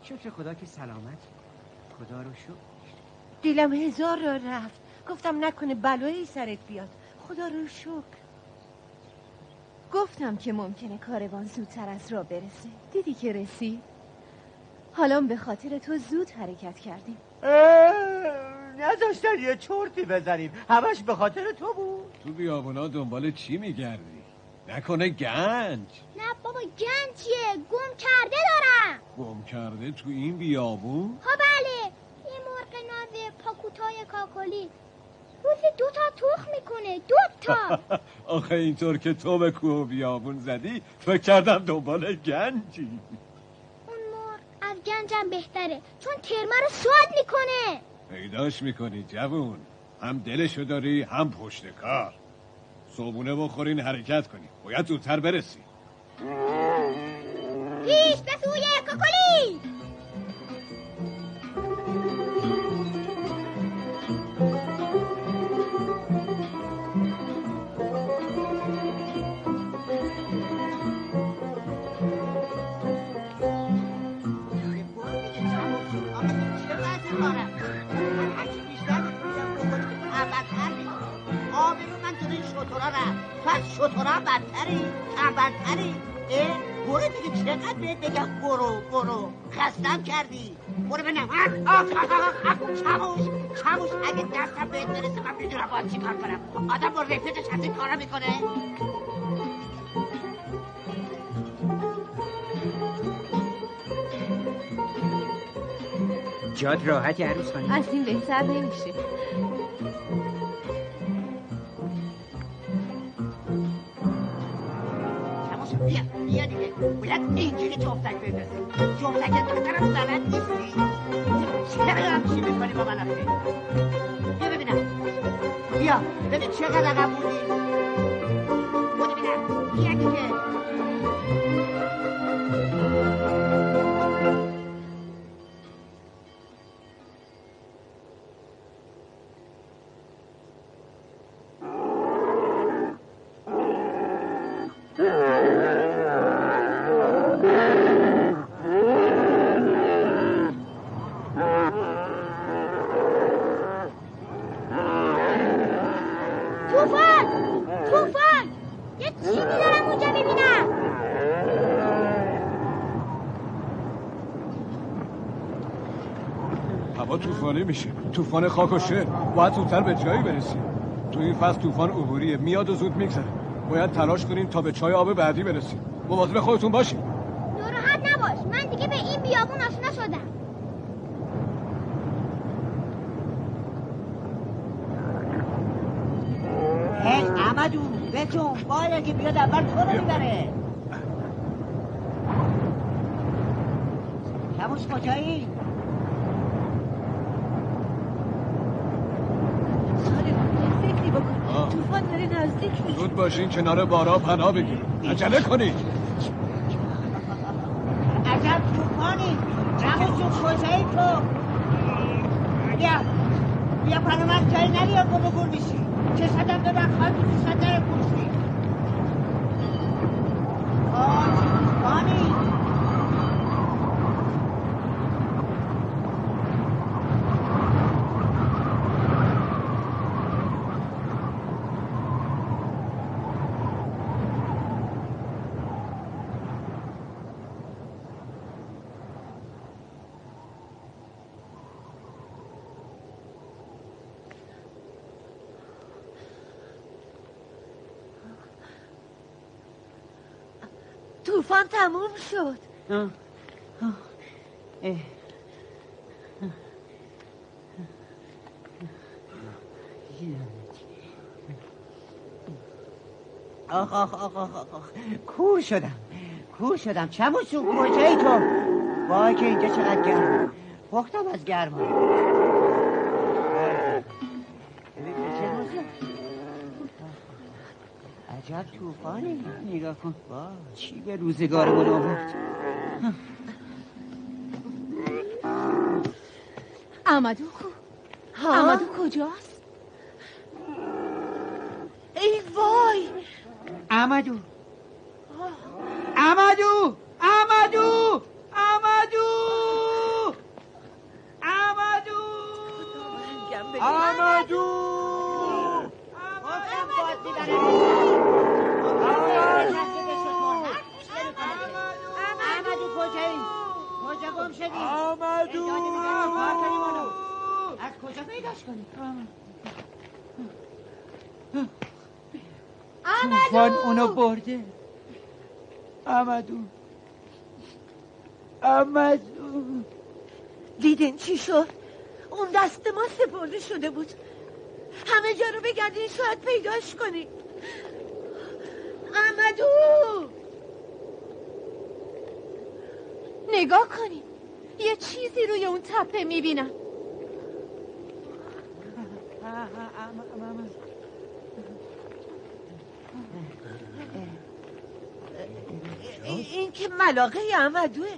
Speaker 5: شکر خدا که سلامت. خدا رو شکر.
Speaker 7: دلم هزار را رفت. گفتم نکنه بلایی سرت بیاد. خدا رو شکر.
Speaker 4: گفتم که ممکنه کاروان زودتر از راه برسه. دیدی که رسید. حالا به خاطر تو زود حرکت کردیم.
Speaker 9: نذاشتن یه چرتی بزنیم. همش به خاطر تو بود.
Speaker 1: تو بیابونا دنبال چی میگردی؟ نکنه گنج؟
Speaker 2: نه بابا، گنج چیه؟ گم کرده دارم.
Speaker 1: گم کرده تو این بیابون؟
Speaker 2: ها بله، یه مرغ ناز پاکوتای کاکلی روزی 2 تا تخم میکنه. 2 تا.
Speaker 1: آخه اینطور که تو به کوه و بیابون زدی فکر کردم دنبال گنجی.
Speaker 2: اون مرغ از گنجم بهتره، چون ترمه رو شاد میکنه.
Speaker 1: پیداش میکنی جوون، هم دلشو داری هم پشت کار. صبونه بخورین حرکت کنی، باید زودتر برسی.
Speaker 2: پیش به سوی کاکلی.
Speaker 10: شطورا بدتری تنبلتری. برو دیگه، چقدر بهت بگم برو خستم کردی. برو ببینم. چموش اگه دستم بهت برسه من میدونم باید چی کار کنم. آدم با رفیقش از این کارا میکنه.
Speaker 5: جاد راحتی عروس خانم؟
Speaker 4: از این بهتر نمیشه.
Speaker 10: بیا دیگه، باید اینجوری جفتک بفرستی. جفتک نظرم بلد نیستی. چرا چی میکنی با من آخه؟ بیا ببینم. بیا ببین چقدر عقب بودی. بیا ببینم. بیا دیگه.
Speaker 2: طوفان یه چیزی دارم اونجا میبینم.
Speaker 11: هوا طوفانی میشه، طوفان خاک و شعر. باید زودتر به جایی برسیم. تو این فصل طوفان عبوریه، میاد و زود میگذره. باید تلاش کنیم تا به چای آب بعدی برسیم. مواظب خودتون باشید.
Speaker 2: ناراحت نباش، من دیگه به این بیابون آشنا شدم.
Speaker 10: هی احمدو بجون، باید که بیاد اول تو رو میبره. کموش کجایی؟
Speaker 7: فکری بکن، طوفان داره نزدیک میشه.
Speaker 11: زود باشین کنار بارا پناه بگیرید. عجله کنید.
Speaker 10: عجب طوفانی. کموش کجایی تو؟ بیا پناه من جایی نری یا گم میشی. جسدم ببر خواهی تو جسد نره پوشی. طوفانی.
Speaker 7: طوفان تموم شد.
Speaker 10: آخ کور شدم. چموشون کجایی تو؟ وای که اینجا چقدر گرم. پختم از گرما. عجب طوفانی.
Speaker 5: نگاه کن چی به روزگارمون آورد.
Speaker 4: احمدو کجاست؟
Speaker 7: ای وای
Speaker 5: احمدو
Speaker 10: کجا گم شدی؟ از کجا پیداش کنی؟
Speaker 5: طوفان اونو برده. احمدو
Speaker 7: دیدین چی شد؟ اون دست ما سپرده شده بود. همه جا رو بگردین شاید پیداش کنی. احمدو
Speaker 4: نگاه کنی، یه چیزی روی اون تپه میبینم.
Speaker 7: این که ملاقه احمدوه.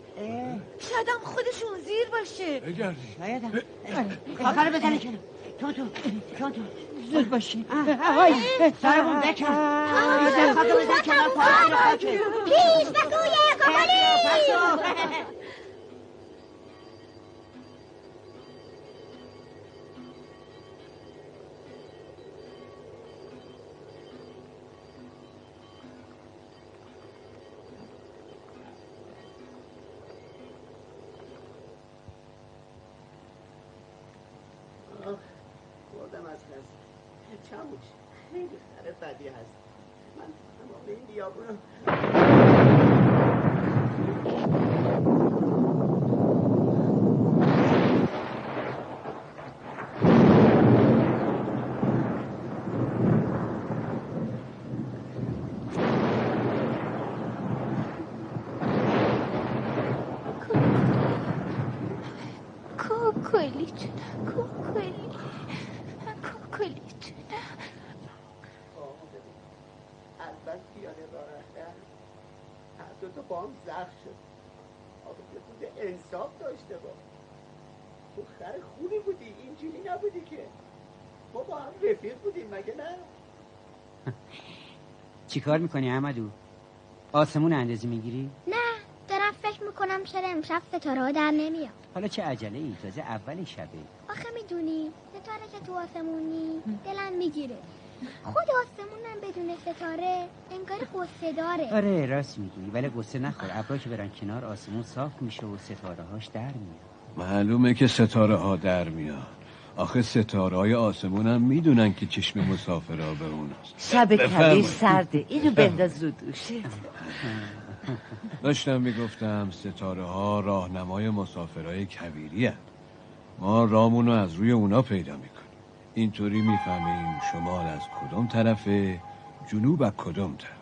Speaker 7: شاید هم خودشون زیر باشه.
Speaker 11: بگردی
Speaker 10: کافر بزنه کنم. تو
Speaker 5: زود باشی.
Speaker 10: سرمون بکن.
Speaker 2: پیش به سوی کمالی.
Speaker 10: چموش خیلی خر بدی هست. من تمام این بیابون رو
Speaker 2: کوکلی جونم، کوکلی جونم.
Speaker 10: البته پیاده راه رفتن هر دوتا با هم زخم شد. آقا یه خود انصاف داشته با تو خر خونی بودی، اینجوری نبودی که ما با هم رفیق بودیم مگه نه؟
Speaker 5: چی کار میکنی احمدو؟ آسمون اندازی میگیری؟
Speaker 2: نه، دارم فکر میکنم چرا امشب ستاره ها در نمیاد.
Speaker 5: حالا چه عجله ای؟ تازه اول شبه.
Speaker 2: آخه میدونی ستاره که تو آسمونی دلم میگیره. خود آسمونم بدون ستاره انگار قصه داره.
Speaker 5: آره راست میگی، ولی قصه نخور. ابرا که برن کنار آسمون صاف میشه و ستاره هاش در میاد.
Speaker 11: معلومه که ستاره ها در میاد. آخه ستاره های آسمون هم میدونن که چشم مسافرها به اوناست.
Speaker 7: شب کویر سرده، اینو بنداز رو دوشت.
Speaker 11: داشتم میگفتم ستاره ها راهنمای مسافرهای کویری هست. ما رامونو از روی اونا پیدا میکنیم. اینطوری میفهمیم شمال از کدوم طرفه، جنوب از کدوم طرف.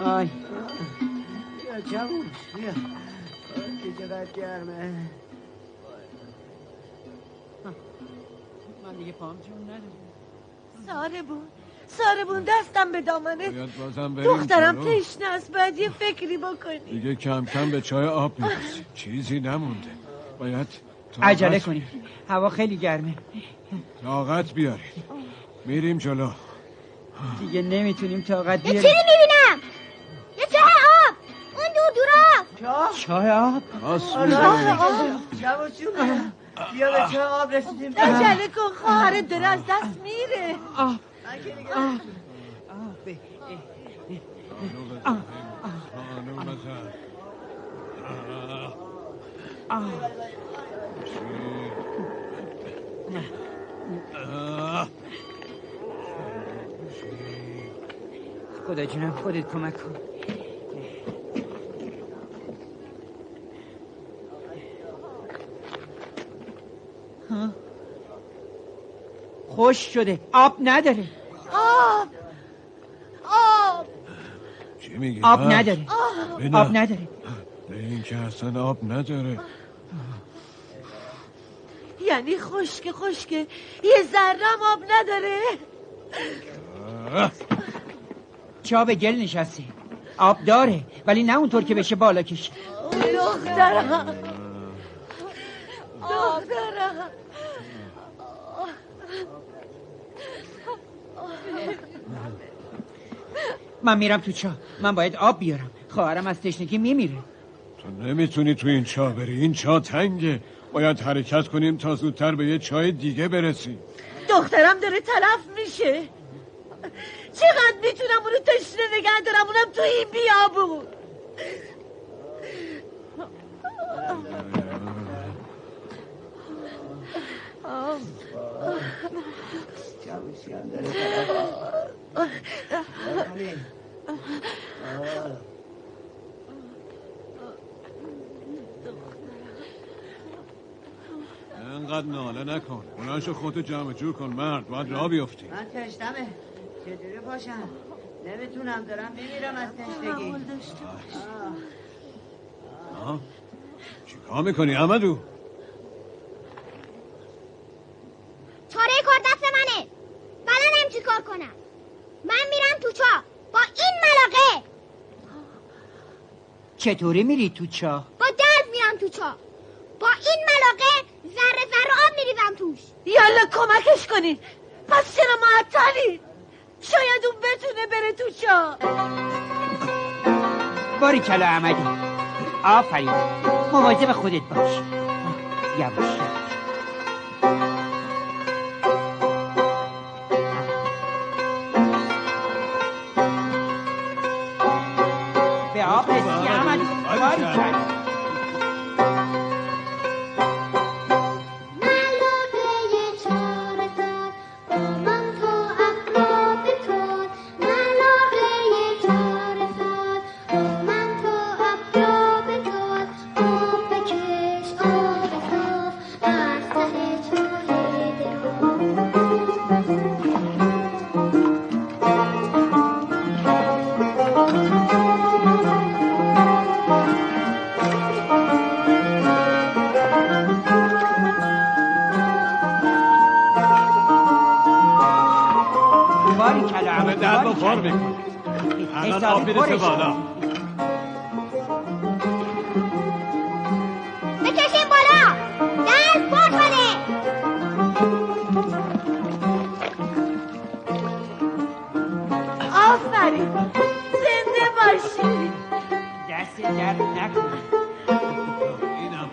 Speaker 5: آی
Speaker 10: بیا جوون بیا که چقدر گرمه.
Speaker 5: من دیگه پام جون ندارم.
Speaker 7: ساربون دستم به دامنه.
Speaker 11: باید بازم بریم
Speaker 7: دخترم
Speaker 11: جلو.
Speaker 7: تشنه است، باید یه فکری بکنی.
Speaker 11: دیگه کم کم به چای آب میرسیم. چیزی نمونده. باید
Speaker 5: عجله کنی، هوا خیلی گرمه.
Speaker 11: طاقت بیاریم. میریم جلو.
Speaker 5: دیگه نمیتونیم طاقت
Speaker 2: یه
Speaker 5: بیاریم.
Speaker 2: چیزی میبینم، یه چاه آب اون دورا.
Speaker 5: چای آب؟
Speaker 10: جوون جون بیا به چاه آب رسیدیم.
Speaker 7: عجله کن، خواهرت داره از دست میره.
Speaker 5: خدا جونم خودت کمک کن. خوش شده، آب نداره.
Speaker 7: آب
Speaker 11: چی میگی؟
Speaker 5: آب نداره. آب نداره.
Speaker 11: این که اصلا آب نداره.
Speaker 7: یعنی خشکه یه ذرم آب نداره.
Speaker 5: چا به گل نشسته. آب داره ولی نه اونطور که بشه بالا کشه.
Speaker 7: دخترم
Speaker 5: من میرم تو چاه. من باید آب بیارم. خواهرم از تشنگی میمیره.
Speaker 11: تو نمیتونی تو این چاه بری. این چاه تنگه. باید حرکت کنیم تا زودتر به یه چای دیگه برسیم.
Speaker 7: دخترم داره تلف میشه. چقدر میتونم اونو تشنه نگه دارم، اونم تو این بیابون.
Speaker 11: انقدر ناله نکن. بلنشو خودتو جمع جور کن مرد، باید راه بیفتی.
Speaker 10: من تشنمه. چجوری باشم؟ نمیتونم، دارم میمیرم از تشنگی.
Speaker 11: چیکار میکنی احمدو؟
Speaker 2: چاره کار دست منه. بلدم چی کار کنم. من میرم تو چاه با این ملاقه.
Speaker 5: چطوری میری تو چاه؟
Speaker 2: با درد میرم تو چاه. با این ملاقه ذره ذره آب میریزم توش.
Speaker 7: یالا کمکش کنین. پس چرا معطلی؟ شاید اون بتونه بره تو چاه.
Speaker 5: باریکلا احمدی، آفرین. مواظب خودت باش. یواش. به آب رسی احمدی. باریکلا.
Speaker 11: بخار میکنه. الان آب میرسه بالا.
Speaker 2: بکشین بالا. دست پر کنه.
Speaker 7: آفرین. زنده باشی.
Speaker 5: دست درد نکنه.
Speaker 11: اینم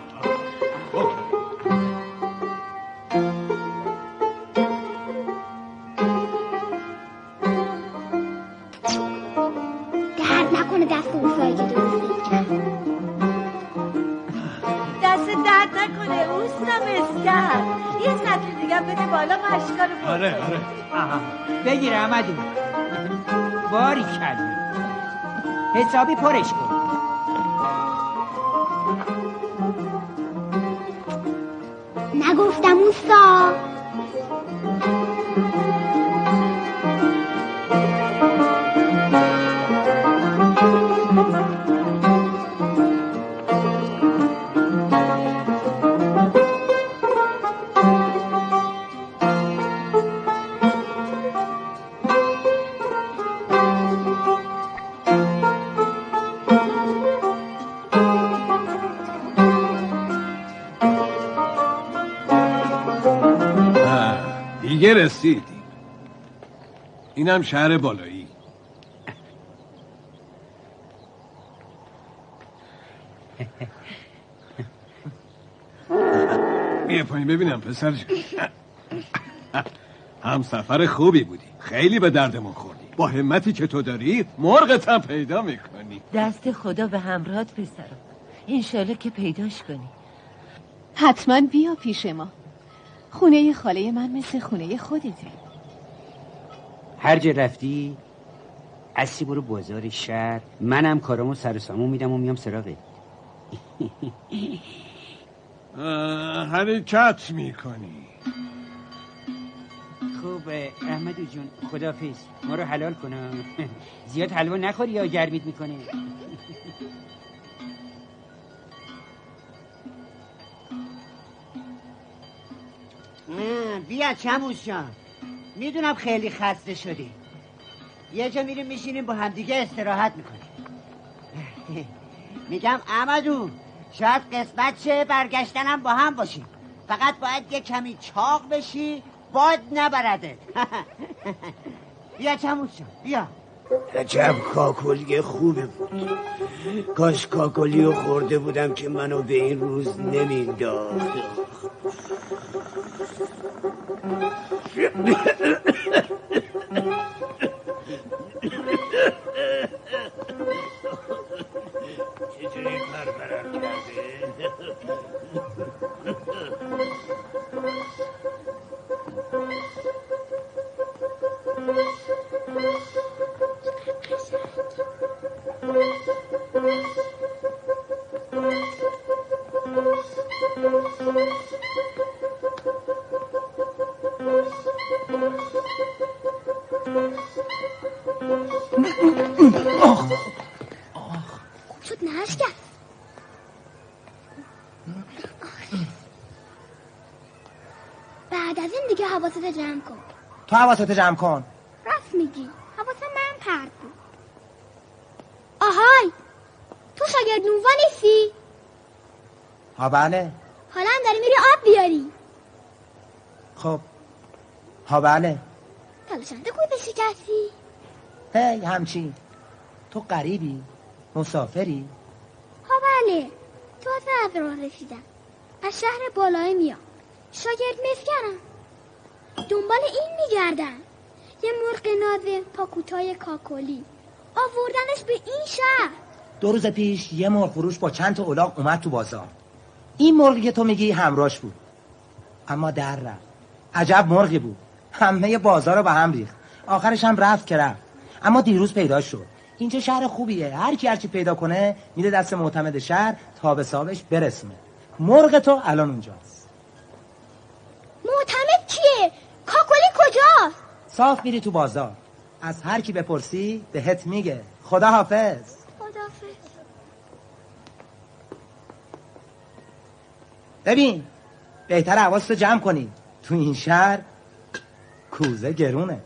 Speaker 2: دست اوسایی که درست کرد.
Speaker 7: دست درد نکنه اوستم اسکر. یه سطل دیگه بده بالا مشکا رو برد.
Speaker 11: آره.
Speaker 5: بگیر احمدو. باریکلا. حسابی پرش کن.
Speaker 2: نگفتم اوستا.
Speaker 11: دیگه رسیدیم. اینم شهر بالایی. بیا پایین ببینم پسر جان. هم سفر خوبی بودی. خیلی به دردمون خوردی. با همتی که تو داری مرغت هم پیدا میکنی.
Speaker 7: دست خدا به همراهت پسرم. انشالله که پیداش کنی.
Speaker 4: حتما بیا پیش ما. خونه خاله من مثل خونه خودته.
Speaker 5: هر جا رفتی اصلی برو بازار شهر. منم کارامو سر و سامون میدم و میام سراغت.
Speaker 11: حرکت میکنی.
Speaker 5: خوب احمدو جون خداحافظ. ما رو حلال کنم. زیاد حلوا نخوری یا گرمیت میکنه.
Speaker 10: بیا چموش جان. میدونم خیلی خسته شدی. یه جا میریم میشینیم با همدیگه استراحت میکنیم. میگم احمدو شاید قسمت شه برگشتنم با هم باشیم. فقط باید یه کمی چاق بشی باد نبرده. بیا چموش جان بیا.
Speaker 1: عجب کاکلی خوبه بود. کاش کاکلی رو خورده بودم که منو به این روز نمینداخت. چطوری پرپرم کرده؟
Speaker 2: خوب شد نهش کرد. بعد از این دیگه حواست جمع کن.
Speaker 3: تو حواست جمع کن.
Speaker 2: راست میگی، حواس من پرت بود. آهای، تو شاگرد نووا نیستی؟
Speaker 3: ها بله.
Speaker 2: حالا هم داری میری آب بیاری.
Speaker 3: خب ها بله.
Speaker 2: تلاشنده کوزه شکستی؟
Speaker 3: هی همچین. تو غریبی؟ مسافری؟
Speaker 2: ها بله، تازه از راه رسیدم. از شهر بالای میام. شاگرد مسکرم. دنبال این میگردم. یه مرغ ناز پاکوتای کاکلی آوردنش به این شهر.
Speaker 3: 2 روز پیش یه مرغ فروش با چند تا الاغ اومد تو بازار. این مرغی که تو میگی همراش بود، اما در رفت. عجب مرغی بود، همه بازار رو به هم ریخت. آخرش هم رفت که رفت، اما دیروز پیدا شد. اینجا شهر خوبیه، هر کی هرچی پیدا کنه میده دست معتمد شهر تا به حسابش برسونه. مرغ تو الان اونجاست.
Speaker 2: معتمد کیه؟ کاکلی کجاست؟
Speaker 3: صاف میری تو بازار، از هر کی بپرسی بهت میگه. خدا حافظ.
Speaker 2: خداحافظ.
Speaker 3: ببین، بهتره حواستو جمع کنی. تو این شهر کوزه گرونه.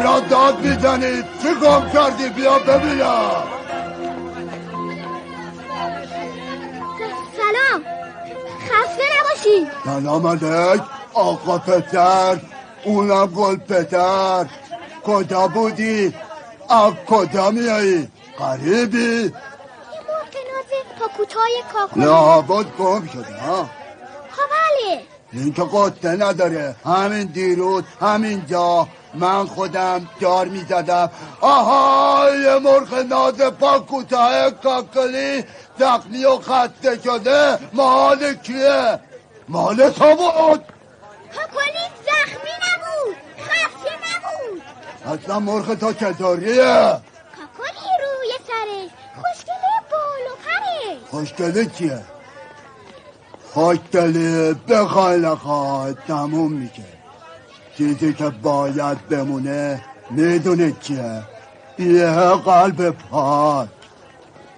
Speaker 1: چرا داد میزنید؟ چه گم کردی؟ بیا ببینم.
Speaker 2: سلام، خسته نباشی.
Speaker 1: سلام علیک آقا پتر، اونم گل پتر. کجا بودی؟ از کجا میایی؟ غریبی؟
Speaker 2: یه مرغ ناز پاکوتای کاکلی.
Speaker 1: لابد گم شده ها؟
Speaker 2: ها بله.
Speaker 1: این که قصه نداره. همین دیروز همینجا من خودم جار میزدم. آها، یه مرغ ناز پاکوتای کاکلی زخمی و خسته شده. مال کیه؟ مال تو بود.
Speaker 2: کاکلی زخمی نبود، خسته نبود.
Speaker 1: اصلا مرغ تو چطوریه؟
Speaker 2: کاکلی روی سرش، خوشگله بال و پرش.
Speaker 1: خوشگله چیه؟ خوشگله بخوای نخوای تموم میشه. چیزی که باید بمونه میدونه چیه؟ یه قلب پاک.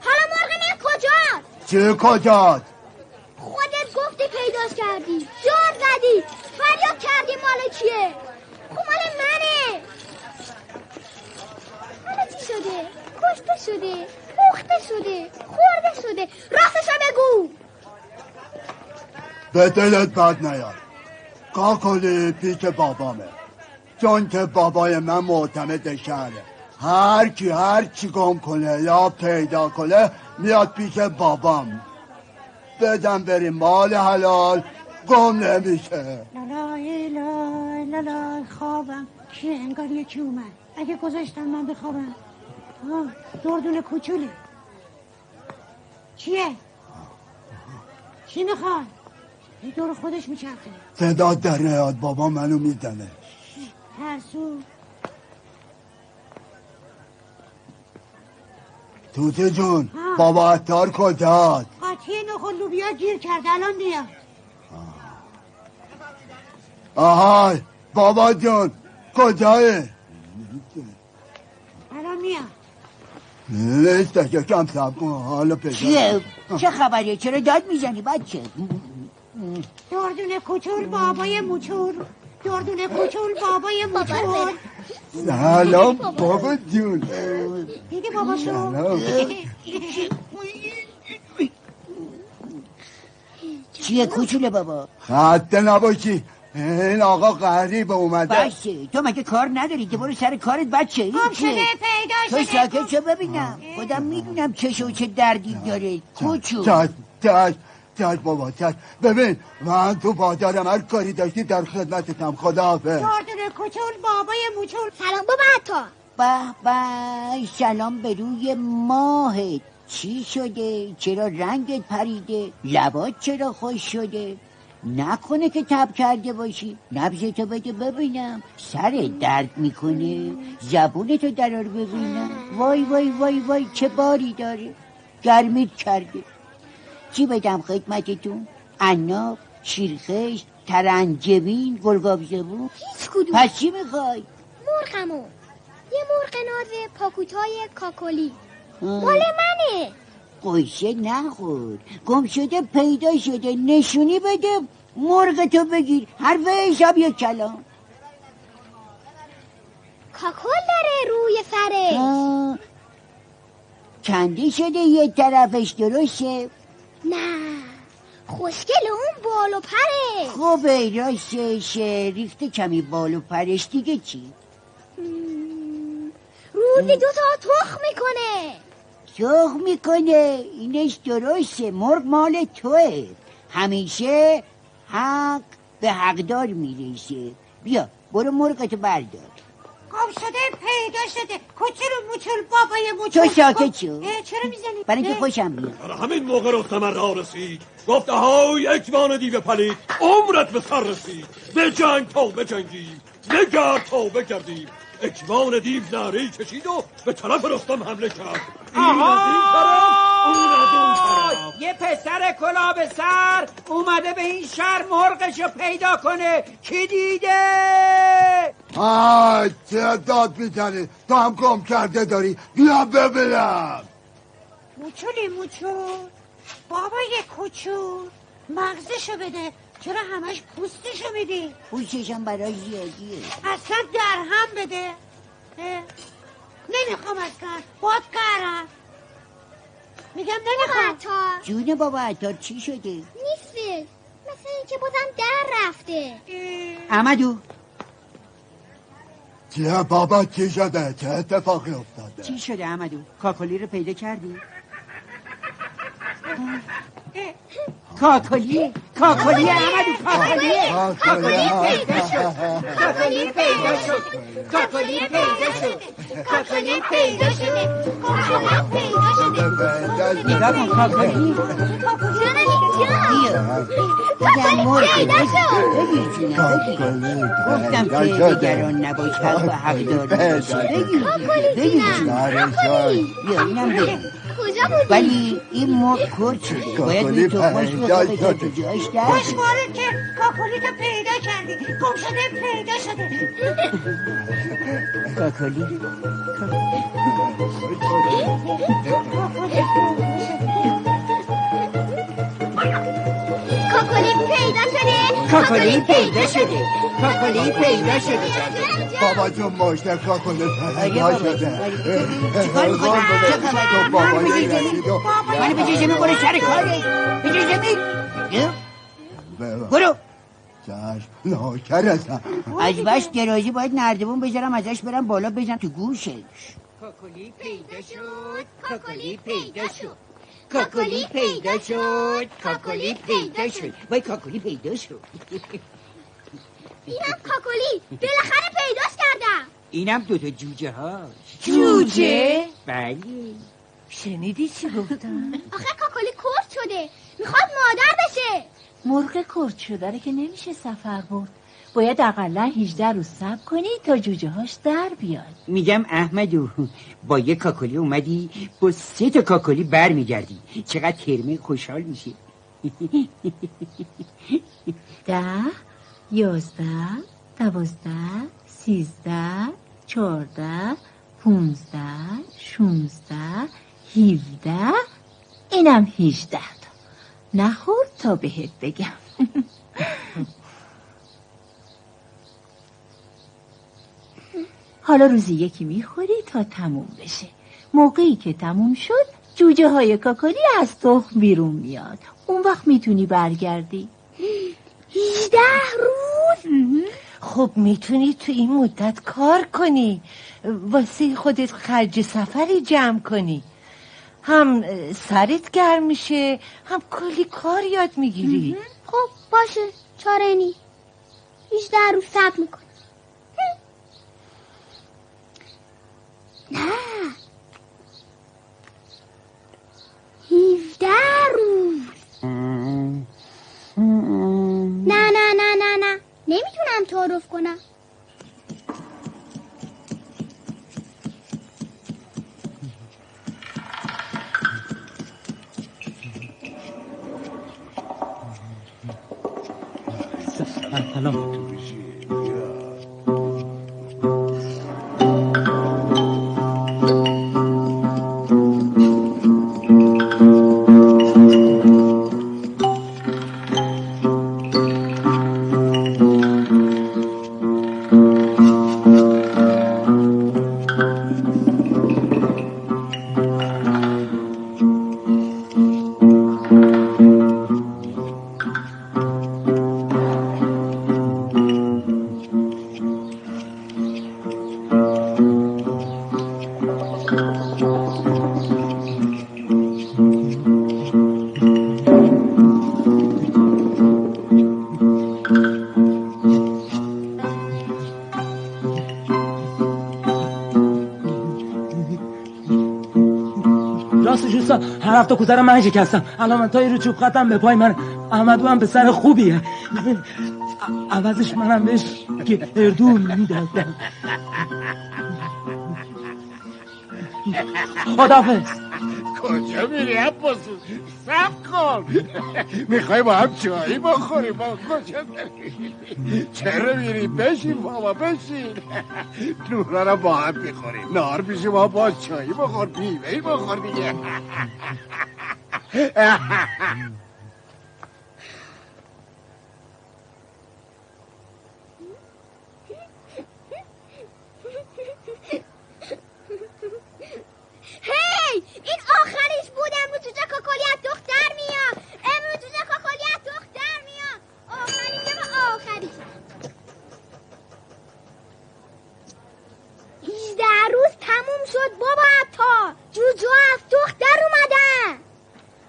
Speaker 2: حالا مرغ من کجاست؟
Speaker 1: چی کجاست؟
Speaker 2: خودت گفتی پیداش کردی، جار زدی، فریاد کردی مال کیه؟ خب مال منه. حالا چی شده؟ کشته شده، پخته شده، خورده شده. راستشو بگو.
Speaker 1: به دلت بد نیاد. کاکلی پیش بابامه، چون که بابای من معتمد شهره. هر کی هر چی گم کنه یا پیدا کنه میاد پیش بابام. بدم بریم مال حلال گم نمیشه.
Speaker 12: لالای لای لالای خوابم. کیه؟ انگار یکی اومد. اگه گذاشتم من بخوابم. دردون کوچوله. چیه؟ چی میخواد؟ یه دور خودش میچرخه.
Speaker 1: صدا در نیاد، بابا منو میزنه.
Speaker 12: ترسو.
Speaker 1: توته جون، بابا عطار کجاست؟
Speaker 12: قاطی نخل لوبیا گیر کرد، الان میاد.
Speaker 1: آهای بابا جون کجایی؟
Speaker 12: الان میاد.
Speaker 1: نیسته که کم سب کن حالا پیدا.
Speaker 10: چیه؟ چه خبریه؟ چرا داد میزنی بچه؟
Speaker 12: دردون کوچول بابای موچور. دردون کوچول بابای موچور.
Speaker 1: سلام بابا جون.
Speaker 12: دیدی بابا شو؟
Speaker 10: چیه کوچوله بابا؟
Speaker 1: خسته نباشی، این آقا غریب اومده.
Speaker 10: باشه تو مگه کار نداری که برو سر کارت بچه. این
Speaker 12: گم
Speaker 10: چیه؟
Speaker 12: شده پیدا
Speaker 10: تو
Speaker 12: شده.
Speaker 10: ساکت شو ببینم. خودم میدونم چه و چه دردی داره کوچو.
Speaker 1: چش بابا چش. ببین من تو بازارم هر کاری داشتی در خدمتتم. خداحافظ.
Speaker 12: دردون کوچول بابای موچول.
Speaker 2: سلام بابا عطا.
Speaker 10: به به سلام به روی ماهت. چی شده؟ چرا رنگت پریده؟ لبات چرا خوش شده؟ نکنه که تب کرده باشی. نبضتو بده ببینم. سرت درد میکنه؟ زبونتو درار ببینم. وای وای وای وای چه باری داره. گرمیت کرده. چی بدم خدمتتون؟ عناب، شیرخشت، ترنجبین، گلگاب زبون؟
Speaker 2: هیچ کدوم.
Speaker 10: پس چی میخوای؟
Speaker 2: مرغمو. یه مرغ ناز پاکوتای کاکلی. مال منه.
Speaker 10: قیشه نخور. گم شده پیدا شده. نشونی بده مرغتو بگیر. حرف حساب یک کلام.
Speaker 2: کاکل داره روی سرش.
Speaker 10: کنده شده یه طرفش درسته؟
Speaker 2: نه خوشگل اون بال و پره.
Speaker 10: خوبه راستش ریخته کمی بال و پرش. دیگه چی؟
Speaker 2: روزی 2 تا تخم میکنه.
Speaker 10: تخم میکنه؟ اینش درسته. مرغ مال توه. همیشه حق به حقدار میرسه. بیا برو مرغتو بردار.
Speaker 12: گم شده پیدا شده. کوچول موچول بابای موچول.
Speaker 10: تو ساکت شو.
Speaker 12: چرا میزنی؟
Speaker 10: برای اینکه خوشم میاد.
Speaker 8: در همین موقع رستم را رسید. گفته های اکبان دیو پلید. عمرت به سر رسید. به جنگ تا بجنگیم، نگرد تا بگردیم. اکبان دیو نعره‌ای کشید و به طرف رستم حمله کرد. این از این طرف، اون از اون طرف.
Speaker 5: یه پسر کلاه به سر اومده به این شهر مرغشو پیدا کنه. کی دیده؟
Speaker 1: چه داد میزنی؟ تو هم گم کرده داری. بیا ببینم.
Speaker 12: موچولی موچول بابای کوچول مغزشو بده. چرا همش پوستشو میدی؟
Speaker 10: پوستشم برای زیادیه.
Speaker 12: اصلا در هم بده. نمیخوام اصلا. باد قرار. میگم نمیخوام.
Speaker 2: عطا
Speaker 10: جون بابا عطار چی شده؟
Speaker 2: نیستش. مثل اینکه بازم در رفته.
Speaker 10: احمدو
Speaker 1: چیه بابا چی شده؟ چه اتفاقی افتاده؟
Speaker 10: چی شده احمدو؟ کاکلی رو پیدا کردی؟ کاکلی احمدو کاکلی
Speaker 2: پیدا شد. کاکلی پیدا شد. کاکلی پیدا شد. کاکلی پیدا شده. کاکلی پیدا شده.
Speaker 10: نگاه کن کاکلی.
Speaker 2: کاکلی پیدا شد.
Speaker 10: گفتم که دیگران نباش حق به حق داری. بگیر بیا اینم بگیر.
Speaker 2: کجا بودی؟
Speaker 10: ولی این مرغ کرد شده. باید می تخمش بخواه تا تو جاش در.
Speaker 12: خوشحاله که کاکلیتو پیدا کردی. گم شده پیدا شده.
Speaker 10: کاکلی
Speaker 2: کاکلی پیدا شده.
Speaker 10: کاکلی پیدا شده. کاکلی پیدا شده.
Speaker 1: بابا جون مشته کاکلی پیدا شده.
Speaker 10: چیکار می‌کنی؟ چه خبره؟
Speaker 1: بابا
Speaker 10: من به جیجه برو سر کاره. به جیجه برو.
Speaker 1: چشم ناکرتم.
Speaker 10: از بس درازی باید نردبون بذارم ازش برم بالا بزن تو گوشش.
Speaker 2: کاکلی پیدا شد. کاکلی پیدا شد.
Speaker 10: کاکلی پیدا شد. کاکلی پیدا شد. وای کاکلی پیدا شد.
Speaker 2: اینم کاکلی. بالاخره پیداش کردم.
Speaker 5: اینم 2 تا جوجه ها.
Speaker 7: جوجه؟
Speaker 5: بله.
Speaker 7: شنیدی چی گفتن؟
Speaker 2: آخه کاکلی کرد شده. میخواد مادر بشه.
Speaker 4: مرغ کرد شده رو که نمیشه سفر برد. باید اقلا 18 روز صبر کنی تا جوجه هاش در بیاد.
Speaker 5: میگم احمدو با یه کاکلی اومدی با 3 تا کاکلی بر میگردی. چقدر ترمه خوشحال میشه.
Speaker 4: 10 11 12 13 14 15 16 17 اینم 18 تا. نخور تا بهت بگم. حالا روزی یکی میخوری تا تموم بشه. موقعی که تموم شد
Speaker 13: جوجه های کاکلی از تخم بیرون میاد. اون وقت میتونی برگردی.
Speaker 2: 18 روز؟
Speaker 7: خب میتونی تو این مدت کار کنی، واسه خودت خرج سفری جمع کنی، هم سرت گرم میشه هم کلی کار یاد میگیری.
Speaker 2: خب باشه، چاره نی. 18 روز صبر میکنم. نه 17 روز. نه نه نه نه نه، نمیتونم تعارف کنم.
Speaker 3: سلام. هر هفته کوزه من شکستم. الان من تایی رو چوب خطم به پای من. احمدو هم پسر خوبیه. عوضش منم بهش گردو میدادم. خداحافظ.
Speaker 1: کجا میری عباسو؟ صبر کن. میخوای با هم چایی بخوریم؟ با کجا داری؟ چرا میری؟ بشین بابا بشین. نورا رو با هم بخوریم. نهار پیش ما باز چایی بخور، پیوهی بخور دیگه.
Speaker 2: هی این آخریش بود. امروز تو جا کاکلیت دختر میاد. امروز تو جا کاکلیت دختر میاد. آخریشه و آخریش. 18 روز تموم شد بابا. عطا جوجو از دختر اومدن.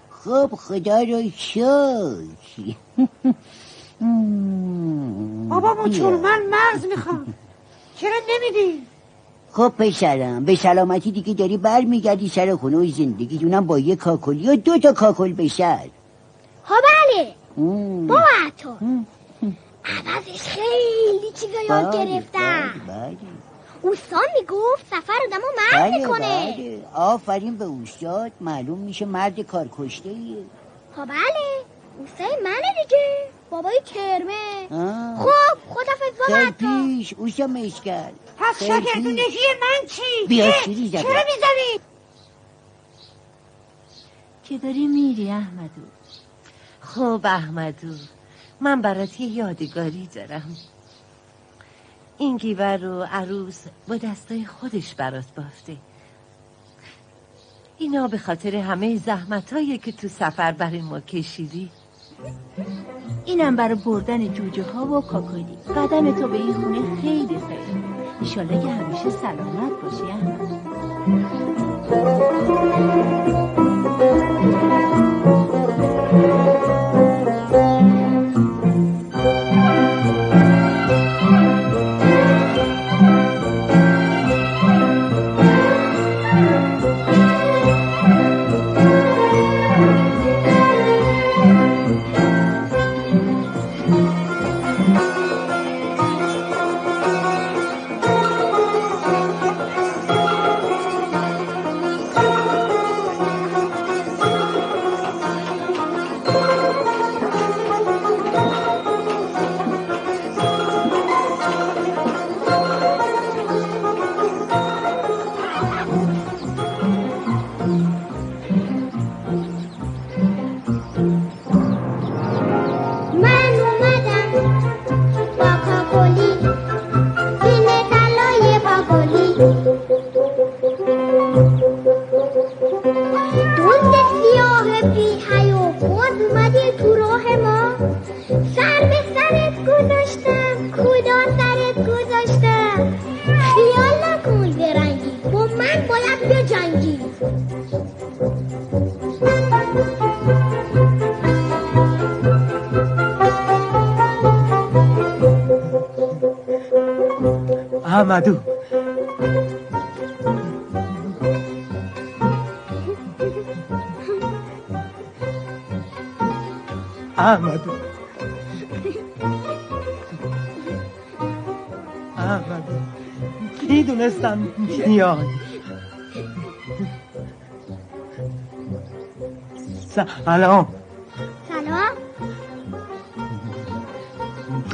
Speaker 10: خب خدا رو شکر.
Speaker 12: بابا موچول من مغز میخوام. چرا نمیدی؟
Speaker 10: خب پسرم به سلامتی دیگه داری بر میگردی سر خونه و زندگی دونم با یه کاکلی و 2 تا کاکل بشر.
Speaker 2: ها بله بابا عطا عوضش خیلی چیزا یاد گرفتم.
Speaker 10: بله.
Speaker 2: اوستان میگفت سفر آدمو مرد میکنه.
Speaker 10: بله. آفرین به اوستاد. معلوم میشه مرد کارکشته ایه.
Speaker 2: ها بله اوستای منه دیگه، بابای کرمه. خب خدافظ بابا عطا.
Speaker 10: پیش اوشا مشکل.
Speaker 12: پس شاگردونگی من چی؟
Speaker 10: بیا شیری زدم.
Speaker 12: چرا میزنی؟
Speaker 13: که داری میری احمدو.
Speaker 7: خب احمدو، من برات یه یادگاری دارم. این گیوه رو عروس با دستای خودش برات بافته. اینا به خاطر همه زحمتایی که تو سفر برای ما کشیدی.
Speaker 13: اینم برای بردن جوجه ها و کاکلی. قدم تو به این خونه خیلی خیلی. ایشالله که همیشه سلامت باشی احمد.
Speaker 3: احمدو احمدو احمدو میدونستم میای. سلام.
Speaker 2: سلام.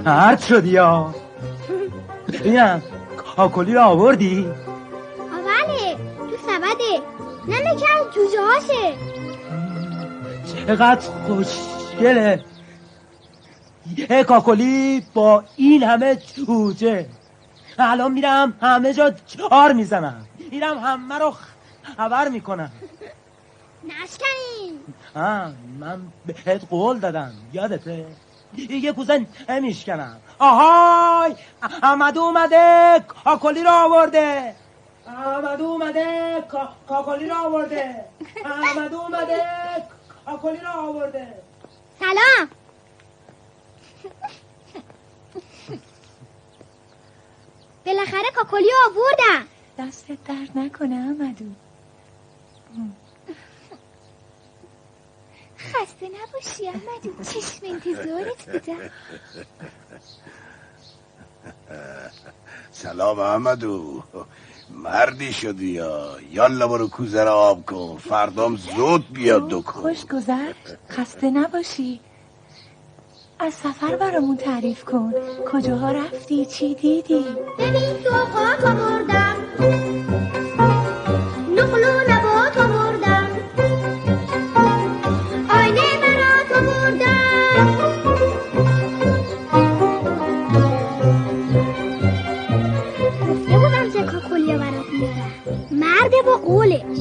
Speaker 3: هرد شدی یا ببینم کاکلی رو آوردی؟
Speaker 2: بله تو سبده نه نکرد جوجه هاشه.
Speaker 3: چقدر خوشگله یه کاکلی با این همه جوجه. الان میرم همه جا جار میزنم، میرم همه رو خبر میکنم.
Speaker 2: نشکنین.
Speaker 3: من بهت قول دادم یادته؟ یه کوزه نمیشکنم. آهای احمد اومده کاکلی رو آورده. احمد اومده کاکلی رو آورده. احمد اومده کاکلی رو آورده.
Speaker 2: سلام. بالاخره کاکلی آوردم.
Speaker 13: دستت درد نکنه احمدو. خسته نباشی احمدو، چشم انتظارت بودم.
Speaker 1: سلام احمدو، مردی شدی یالا برو کوزه را آب کن، فردام زود بیاد دکون.
Speaker 13: خوش گذشت، خسته نباشی. از سفر برامون تعریف کن، کجاها رفتی، چی دیدی؟
Speaker 2: ببین سوقات آوردم، نقل و نبات آوردم، آینه برات آوردم. گفته بودم که کاکلی برات میارم، مرد با قولش.